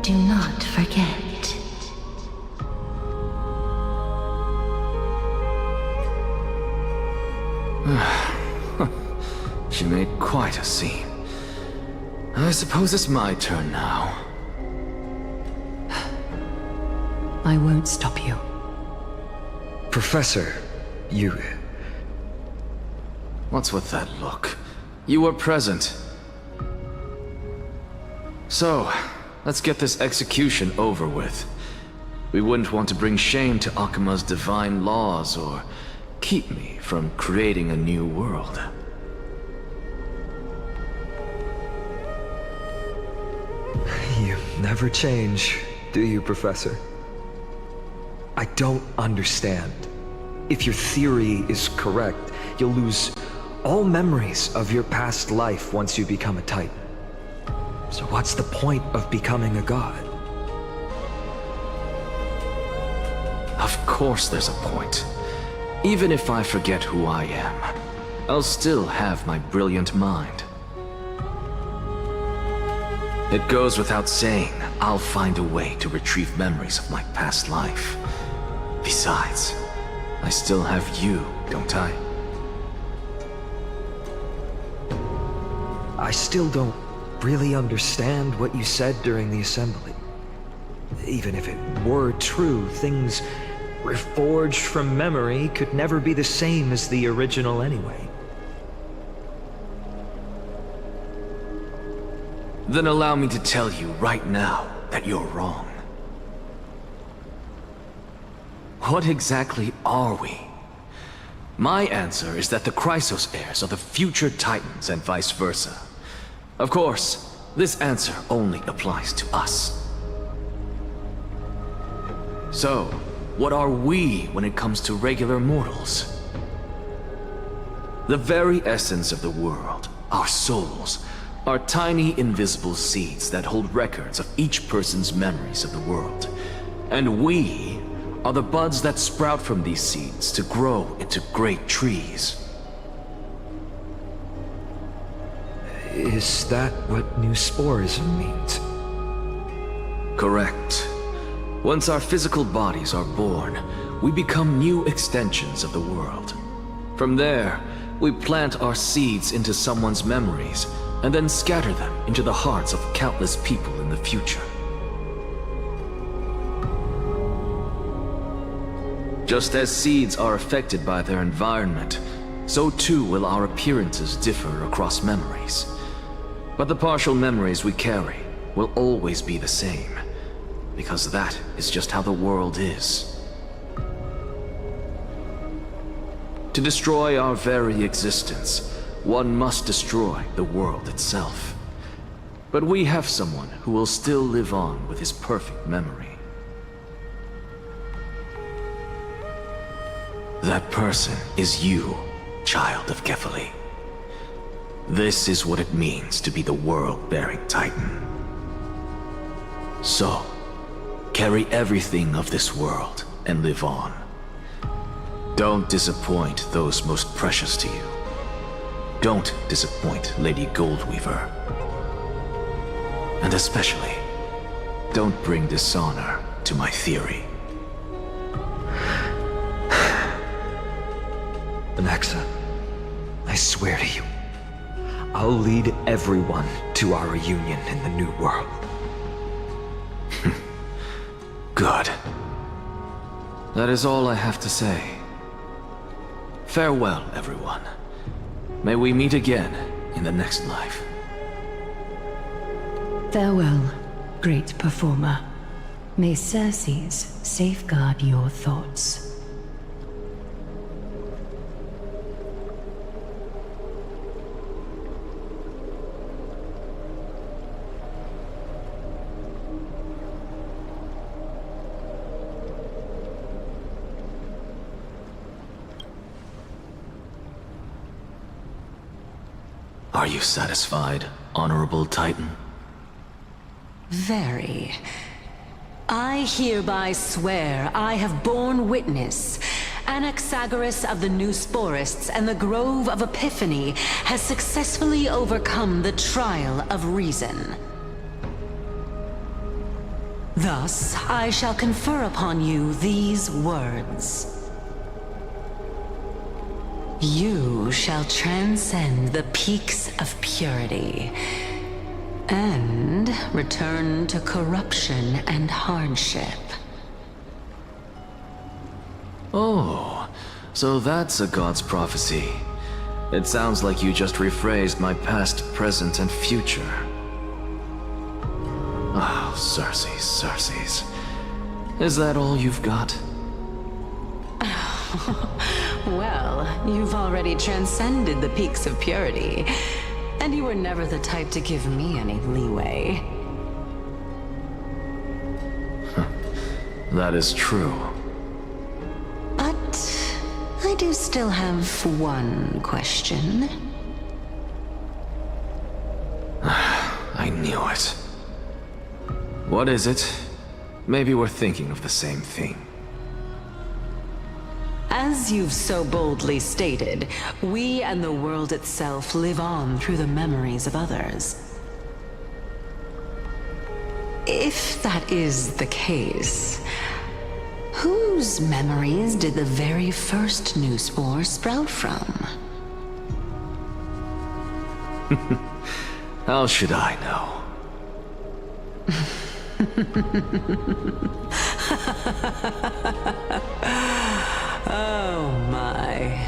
Do not forget. She made quite a scene. I suppose it's my turn now. I won't stop you. Professor, you... What's with that look? You were present. So, let's get this execution over with. We wouldn't want to bring shame to Akima's divine laws or keep me from creating a new world. You never change, do you, Professor? I don't understand. If your theory is correct, you'll lose all memories of your past life once you become a Titan. So what's the point of becoming a god? Of course there's a point. Even if I forget who I am, I'll still have my brilliant mind. It goes without saying, I'll find a way to retrieve memories of my past life. Besides, I still have you, don't I? I still don't really understand what you said during the assembly. Even if it were true, things reforged from memory could never be the same as the original anyway. Then allow me to tell you right now that you're wrong. What exactly are we? My answer is that the Chrysos heirs are the future Titans and vice versa. Of course, this answer only applies to us. So, what are we when it comes to regular mortals? The very essence of the world, our souls, are tiny invisible seeds that hold records of each person's memories of the world. And we are the buds that sprout from these seeds to grow into great trees. Is that what new sporism means? Correct. Once our physical bodies are born, we become new extensions of the world. From there, we plant our seeds into someone's memories and then scatter them into the hearts of countless people in the future. Just as seeds are affected by their environment, so too will our appearances differ across memories. But the partial memories we carry will always be the same, because that is just how the world is. To destroy our very existence, one must destroy the world itself. But we have someone who will still live on with his perfect memory. That person is you, child of Kefali. This is what it means to be the world-bearing Titan. So, carry everything of this world and live on. Don't disappoint those most precious to you. Don't disappoint Lady Goldweaver. And especially, don't bring dishonor to my theory. Anaxa, I swear to you, I'll lead everyone to our reunion in the new world. Good. That is all I have to say. Farewell, everyone. May we meet again in the next life. Farewell, great performer. May Circes safeguard your thoughts. Are you satisfied, Honorable Titan? Very. I hereby swear I have borne witness. Anaxagoras of the New Sporists and the Grove of Epiphany has successfully overcome the trial of reason. Thus, I shall confer upon you these words. You shall transcend the peaks of purity and return to corruption and hardship. Oh, so that's a god's prophecy. It sounds like you just rephrased my past, present, and future. Oh, Circes. Is that all you've got? Well, you've already transcended the peaks of purity, and you were never the type to give me any leeway. That is true. But I do still have one question. I knew it. What is it? Maybe we're thinking of the same thing. As you've so boldly stated, we and the world itself live on through the memories of others. If that is the case, whose memories did the very first new spore sprout from? How should I know? Oh my.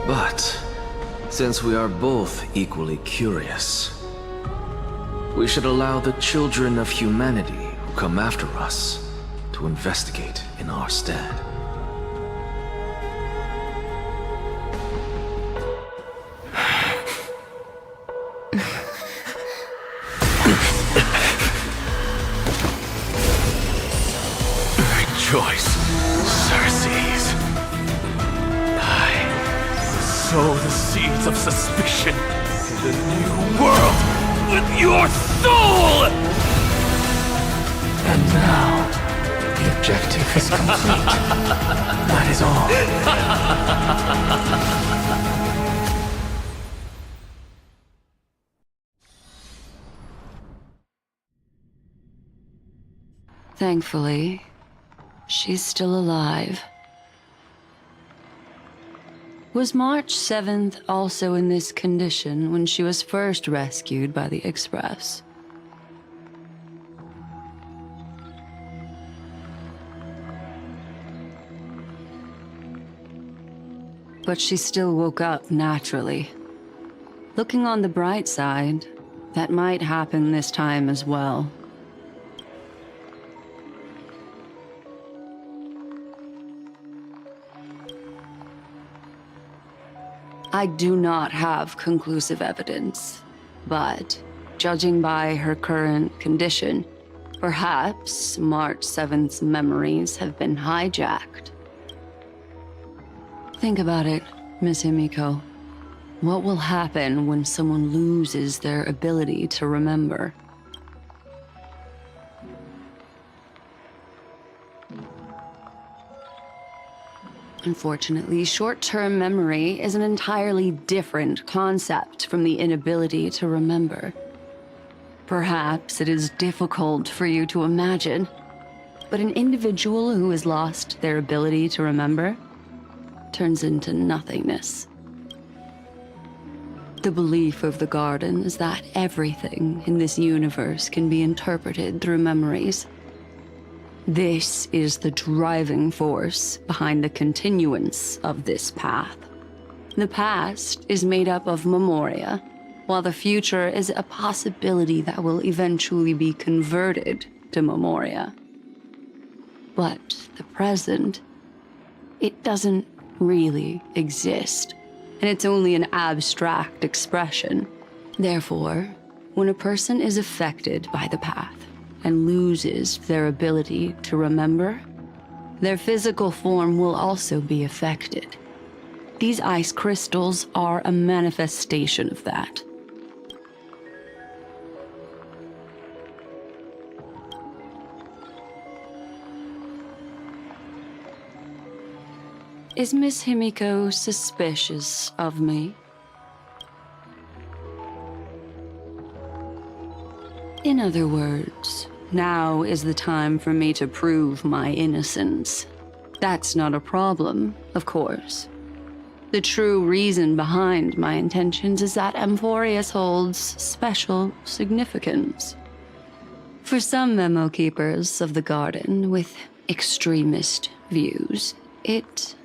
But, since we are both equally curious, we should allow the children of humanity who come after us to investigate in our stead. Rejoice, Circes. I sow the seeds of suspicion in the new world with your soul! And now, the objective is complete. That is all. Thankfully, she's still alive. Was March 7th also in this condition when she was first rescued by the Express? But she still woke up naturally. Looking on the bright side, that might happen this time as well. I do not have conclusive evidence, but judging by her current condition, perhaps March 7th's memories have been hijacked. Think about it, Miss Himiko. What will happen when someone loses their ability to remember? Unfortunately, short-term memory is an entirely different concept from the inability to remember. Perhaps it is difficult for you to imagine, but an individual who has lost their ability to remember turns into nothingness. The belief of the Garden is that everything in this universe can be interpreted through memories. This is the driving force behind the continuance of this path. The past is made up of memoria, while the future is a possibility that will eventually be converted to memoria. But the present, it doesn't really exist, and it's only an abstract expression. Therefore, when a person is affected by the path, and loses their ability to remember, their physical form will also be affected. These ice crystals are a manifestation of that. Is Miss Himiko suspicious of me? In other words, now is the time for me to prove my innocence. That's not a problem, of course. The true reason behind my intentions is that Amphorius holds special significance. For some memo keepers of the garden with extremist views, it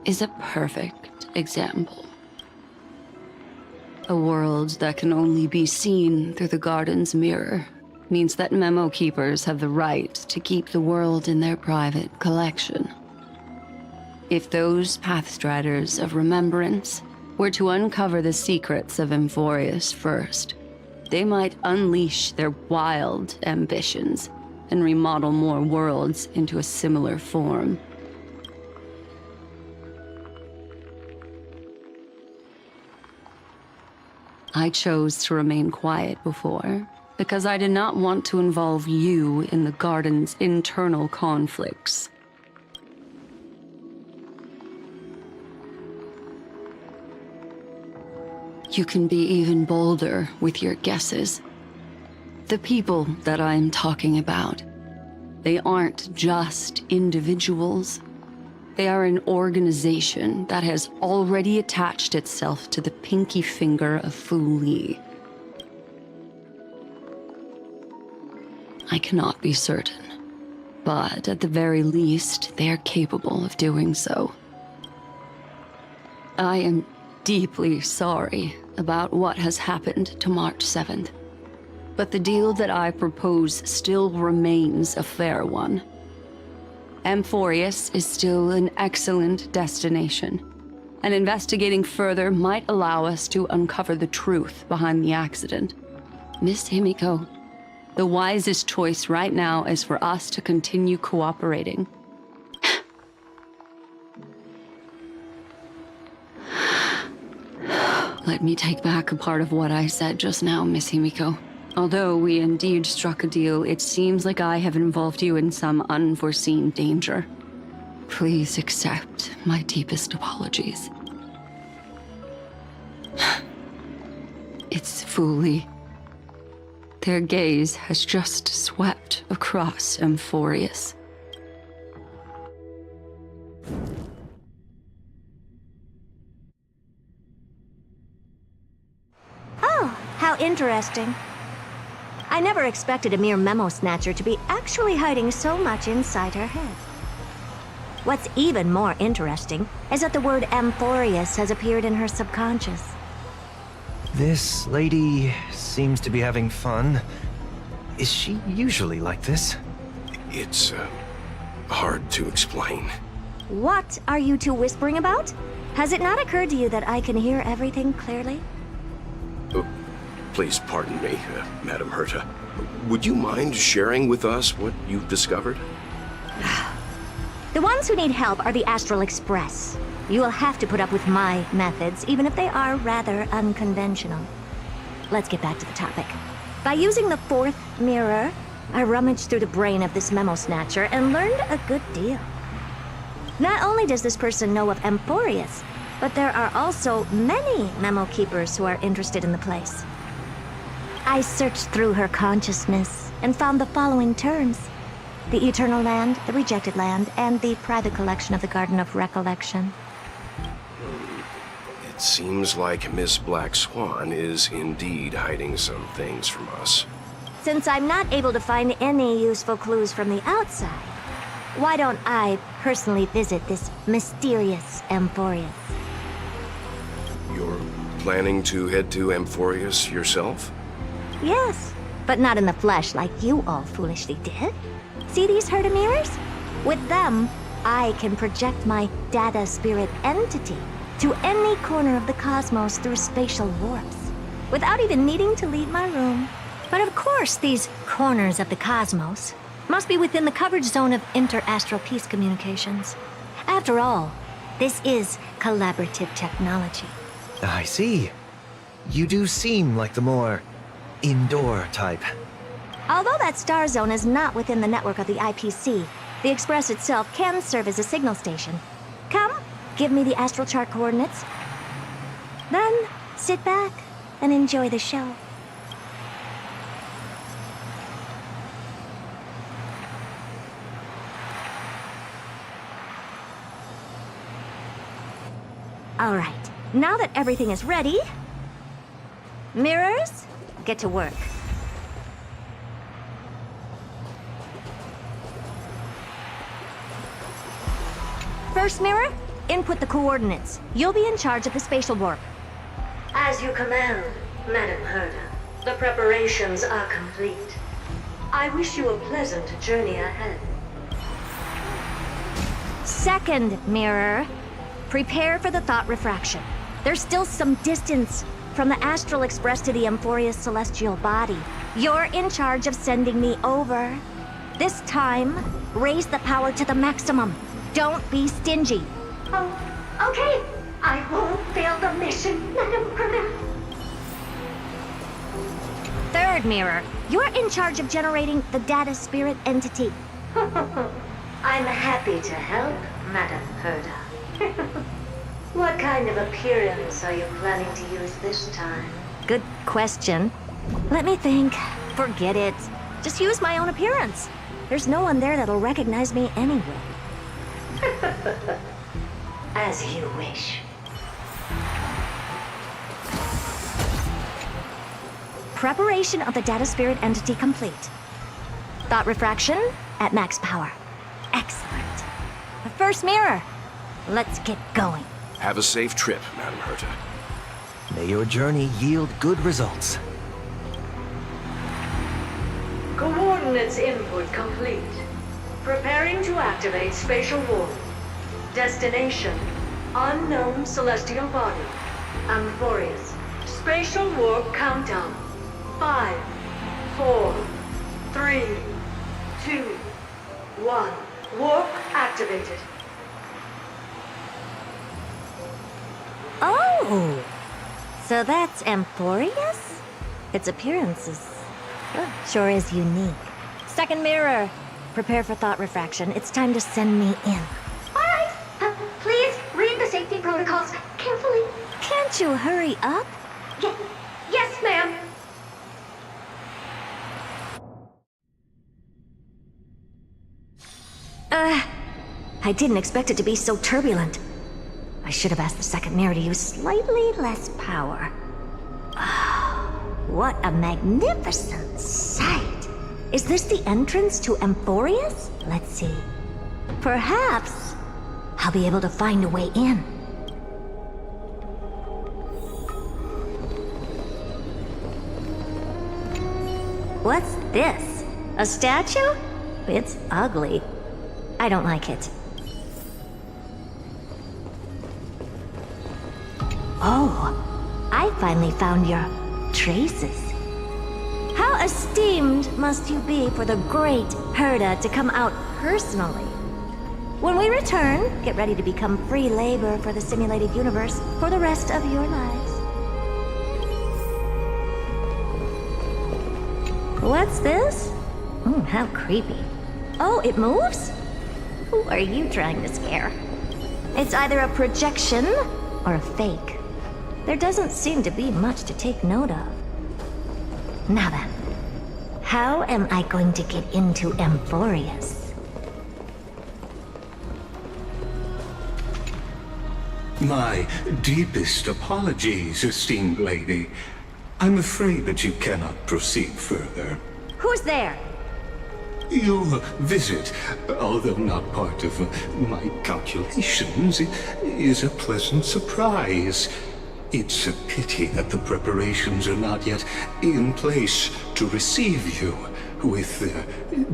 is a perfect example. A world that can only be seen through the garden's mirror means that memo keepers have the right to keep the world in their private collection. If those Pathstriders of Remembrance were to uncover the secrets of Amphorius first, they might unleash their wild ambitions and remodel more worlds into a similar form. I chose to remain quiet before, because I did not want to involve you in the garden's internal conflicts. You can be even bolder with your guesses. The people that I'm talking about, they aren't just individuals. They are an organization that has already attached itself to the pinky finger of Fu Li. I cannot be certain, but at the very least, they are capable of doing so. I am deeply sorry about what has happened to March 7th, but the deal that I propose still remains a fair one. Amphorius is still an excellent destination, and investigating further might allow us to uncover the truth behind the accident. Miss Himiko, the wisest choice right now is for us to continue cooperating. Let me take back a part of what I said just now, Miss Himiko. Although we indeed struck a deal, it seems like I have involved you in some unforeseen danger. Please accept my deepest apologies. It's Fu Li. Their gaze has just swept across Amphorius. Oh, how interesting. I never expected a mere memo snatcher to be actually hiding so much inside her head. What's even more interesting is that the word Amphorius has appeared in her subconscious. This lady seems to be having fun. Is she usually like this? It's hard to explain. What are you two whispering about? Has it not occurred to you that I can hear everything clearly? Please pardon me, Madam Herta. Would you mind sharing with us what you've discovered? The ones who need help are the Astral Express. You will have to put up with my methods, even if they are rather unconventional. Let's get back to the topic. By using the fourth mirror, I rummaged through the brain of this memo snatcher and learned a good deal. Not only does this person know of Amphorius, but there are also many memo keepers who are interested in the place. I searched through her consciousness and found the following terms: the Eternal Land, the Rejected Land, and the private collection of the Garden of Recollection. It seems like Miss Black Swan is indeed hiding some things from us. Since I'm not able to find any useful clues from the outside, why don't I personally visit this mysterious Amphorius? You're planning to head to Amphorius yourself? Yes, but not in the flesh like you all foolishly did. See these Herta mirrors? With them, I can project my data spirit entity to any corner of the cosmos through spatial warps, without even needing to leave my room. But of course, these corners of the cosmos must be within the coverage zone of inter-astral peace communications. After all, this is collaborative technology. I see. You do seem like the more indoor type. Although that star zone is not within the network of the IPC, the Express itself can serve as a signal station. Come, give me the astral chart coordinates. Then, sit back and enjoy the show. All right, now that everything is ready, mirrors, get to work. First mirror, input the coordinates. You'll be in charge of the spatial warp. As you command, Madam Herda. The preparations are complete. I wish you a pleasant journey ahead. Second mirror, prepare for the thought refraction. There's still some distance from the Astral Express to the Amphoria's celestial body. You're in charge of sending me over. This time, raise the power to the maximum. Don't be stingy. Oh, okay. I won't fail the mission, Madam Herda. Third mirror, you're in charge of generating the data spirit entity. I'm happy to help, Madam Herda. What kind of appearance are you planning to use this time? Good question. Let me think. Forget it. Just use my own appearance. There's no one there that'll recognize me anyway. As you wish. Preparation of the data spirit entity complete. Thought refraction at max power. Excellent. The first mirror. Let's get going. Have a safe trip, Madam Herta. May your journey yield good results. Coordinates input complete. Preparing to activate spatial warp. Destination, unknown celestial body. Amphorius. Spatial warp countdown. 5, 4, 3, 2, 1. Warp activated. Oh! So that's Amphorius? Its appearance is... sure is unique. Second mirror. Prepare for thought refraction. It's time to send me in. All right. Please read the safety protocols carefully. Can't you hurry up? Yes, ma'am. I didn't expect it to be so turbulent. I should have asked the second mirror to use slightly less power. What a magnificent sight! Is this the entrance to Amphorius? Let's see. Perhaps I'll be able to find a way in. What's this? A statue? It's ugly. I don't like it. Oh, I finally found your traces. How esteemed must you be for the great Herda to come out personally? When we return, get ready to become free labor for the simulated universe for the rest of your lives. What's this? How creepy. Oh, it moves? Who are you trying to scare? It's either a projection or a fake. There doesn't seem to be much to take note of. Now then, how am I going to get into Amphorius? My deepest apologies, esteemed lady. I'm afraid that you cannot proceed further. Who's there? Your visit, although not part of my calculations, is a pleasant surprise. It's a pity that the preparations are not yet in place to receive you with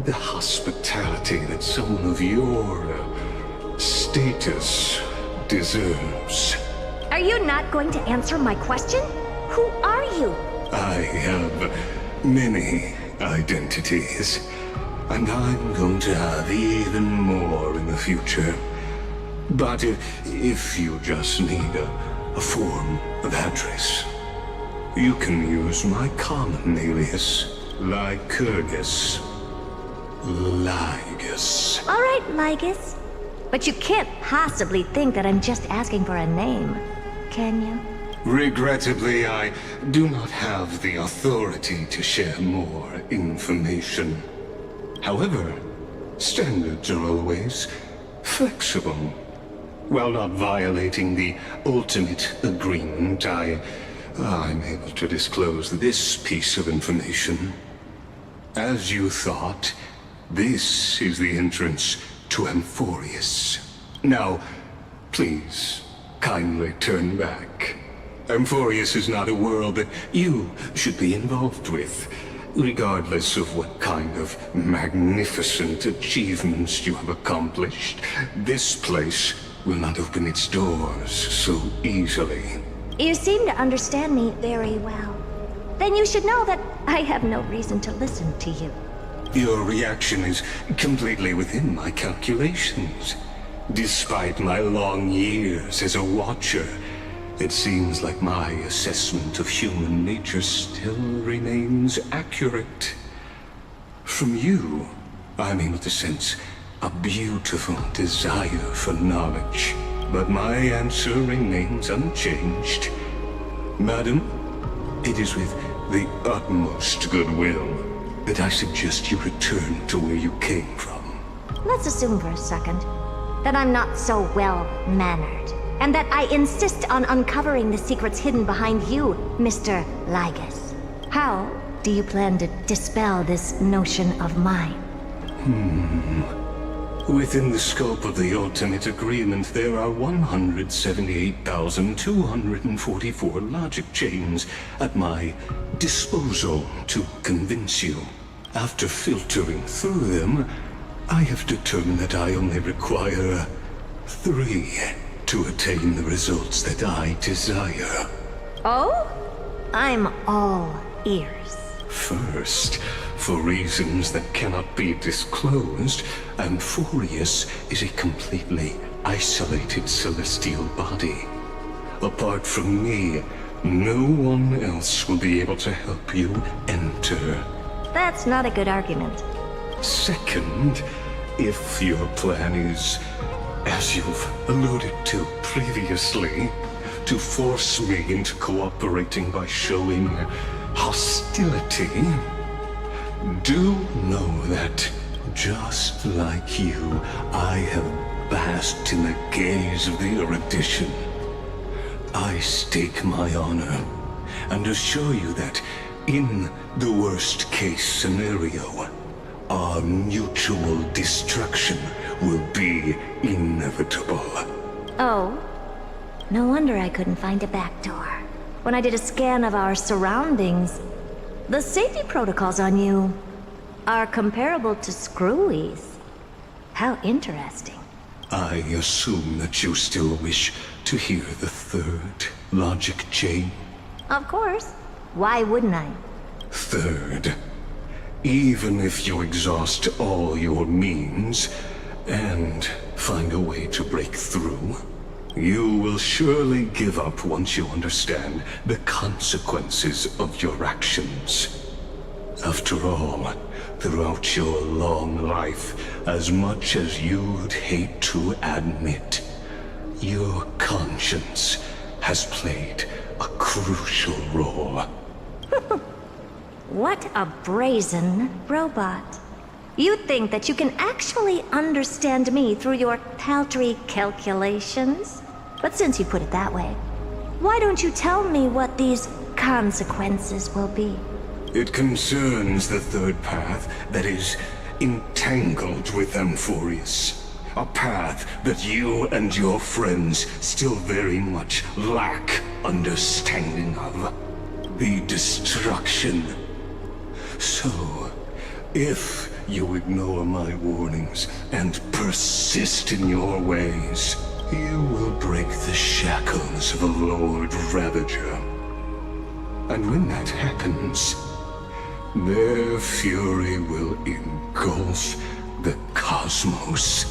the hospitality that someone of your status deserves. Are you not going to answer my question? Who are you? I have many identities, and I'm going to have even more in the future. But if you just need a form of address, you can use my common alias, Lycurgus. Lygus. All right, Lygus. But you can't possibly think that I'm just asking for a name, can you? Regrettably, I do not have the authority to share more information. However, standards are always flexible. While not violating the ultimate agreement, I'm able to disclose this piece of information. As you thought, this is the entrance to Amphorius. Now, please, kindly turn back. Amphorius is not a world that you should be involved with, regardless of what kind of magnificent achievements you have accomplished. This place will not open its doors so easily. You seem to understand me very well. Then you should know that I have no reason to listen to you. Your reaction is completely within my calculations. Despite my long years as a Watcher, it seems like my assessment of human nature still remains accurate. From you, I'm able to sense a beautiful desire for knowledge, but my answer remains unchanged. Madam, it is with the utmost goodwill that I suggest you return to where you came from. Let's assume for a second that I'm not so well-mannered, and that I insist on uncovering the secrets hidden behind you, Mr. Lygus. How do you plan to dispel this notion of mine? Within the scope of the ultimate agreement, there are 178,244 logic chains at my disposal to convince you. After filtering through them, I have determined that I only require 3 to attain the results that I desire. Oh? I'm all ears. First, for reasons that cannot be disclosed, Amphorius is a completely isolated celestial body. Apart from me, no one else will be able to help you enter. That's not a good argument. Second, if your plan is, as you've alluded to previously, to force me into cooperating by showing hostility, do know that, just like you, I have basked in the gaze of the erudition. I stake my honor, and assure you that, in the worst-case scenario, our mutual destruction will be inevitable. Oh? No wonder I couldn't find a back door. When I did a scan of our surroundings, the safety protocols on you are comparable to Screwy's. How interesting. I assume that you still wish to hear the third logic chain? Of course. Why wouldn't I? Third, even if you exhaust all your means and find a way to break through, you will surely give up once you understand the consequences of your actions. After all, throughout your long life, as much as you'd hate to admit, your conscience has played a crucial role. What a brazen robot. You think that you can actually understand me through your paltry calculations? But since you put it that way, why don't you tell me what these consequences will be? It concerns the third path that is entangled with Amphorius. A path that you and your friends still very much lack understanding of. The destruction. So, if you ignore my warnings and persist in your ways, you will break the shackles of a Lord Ravager. And when that happens, their fury will engulf the cosmos.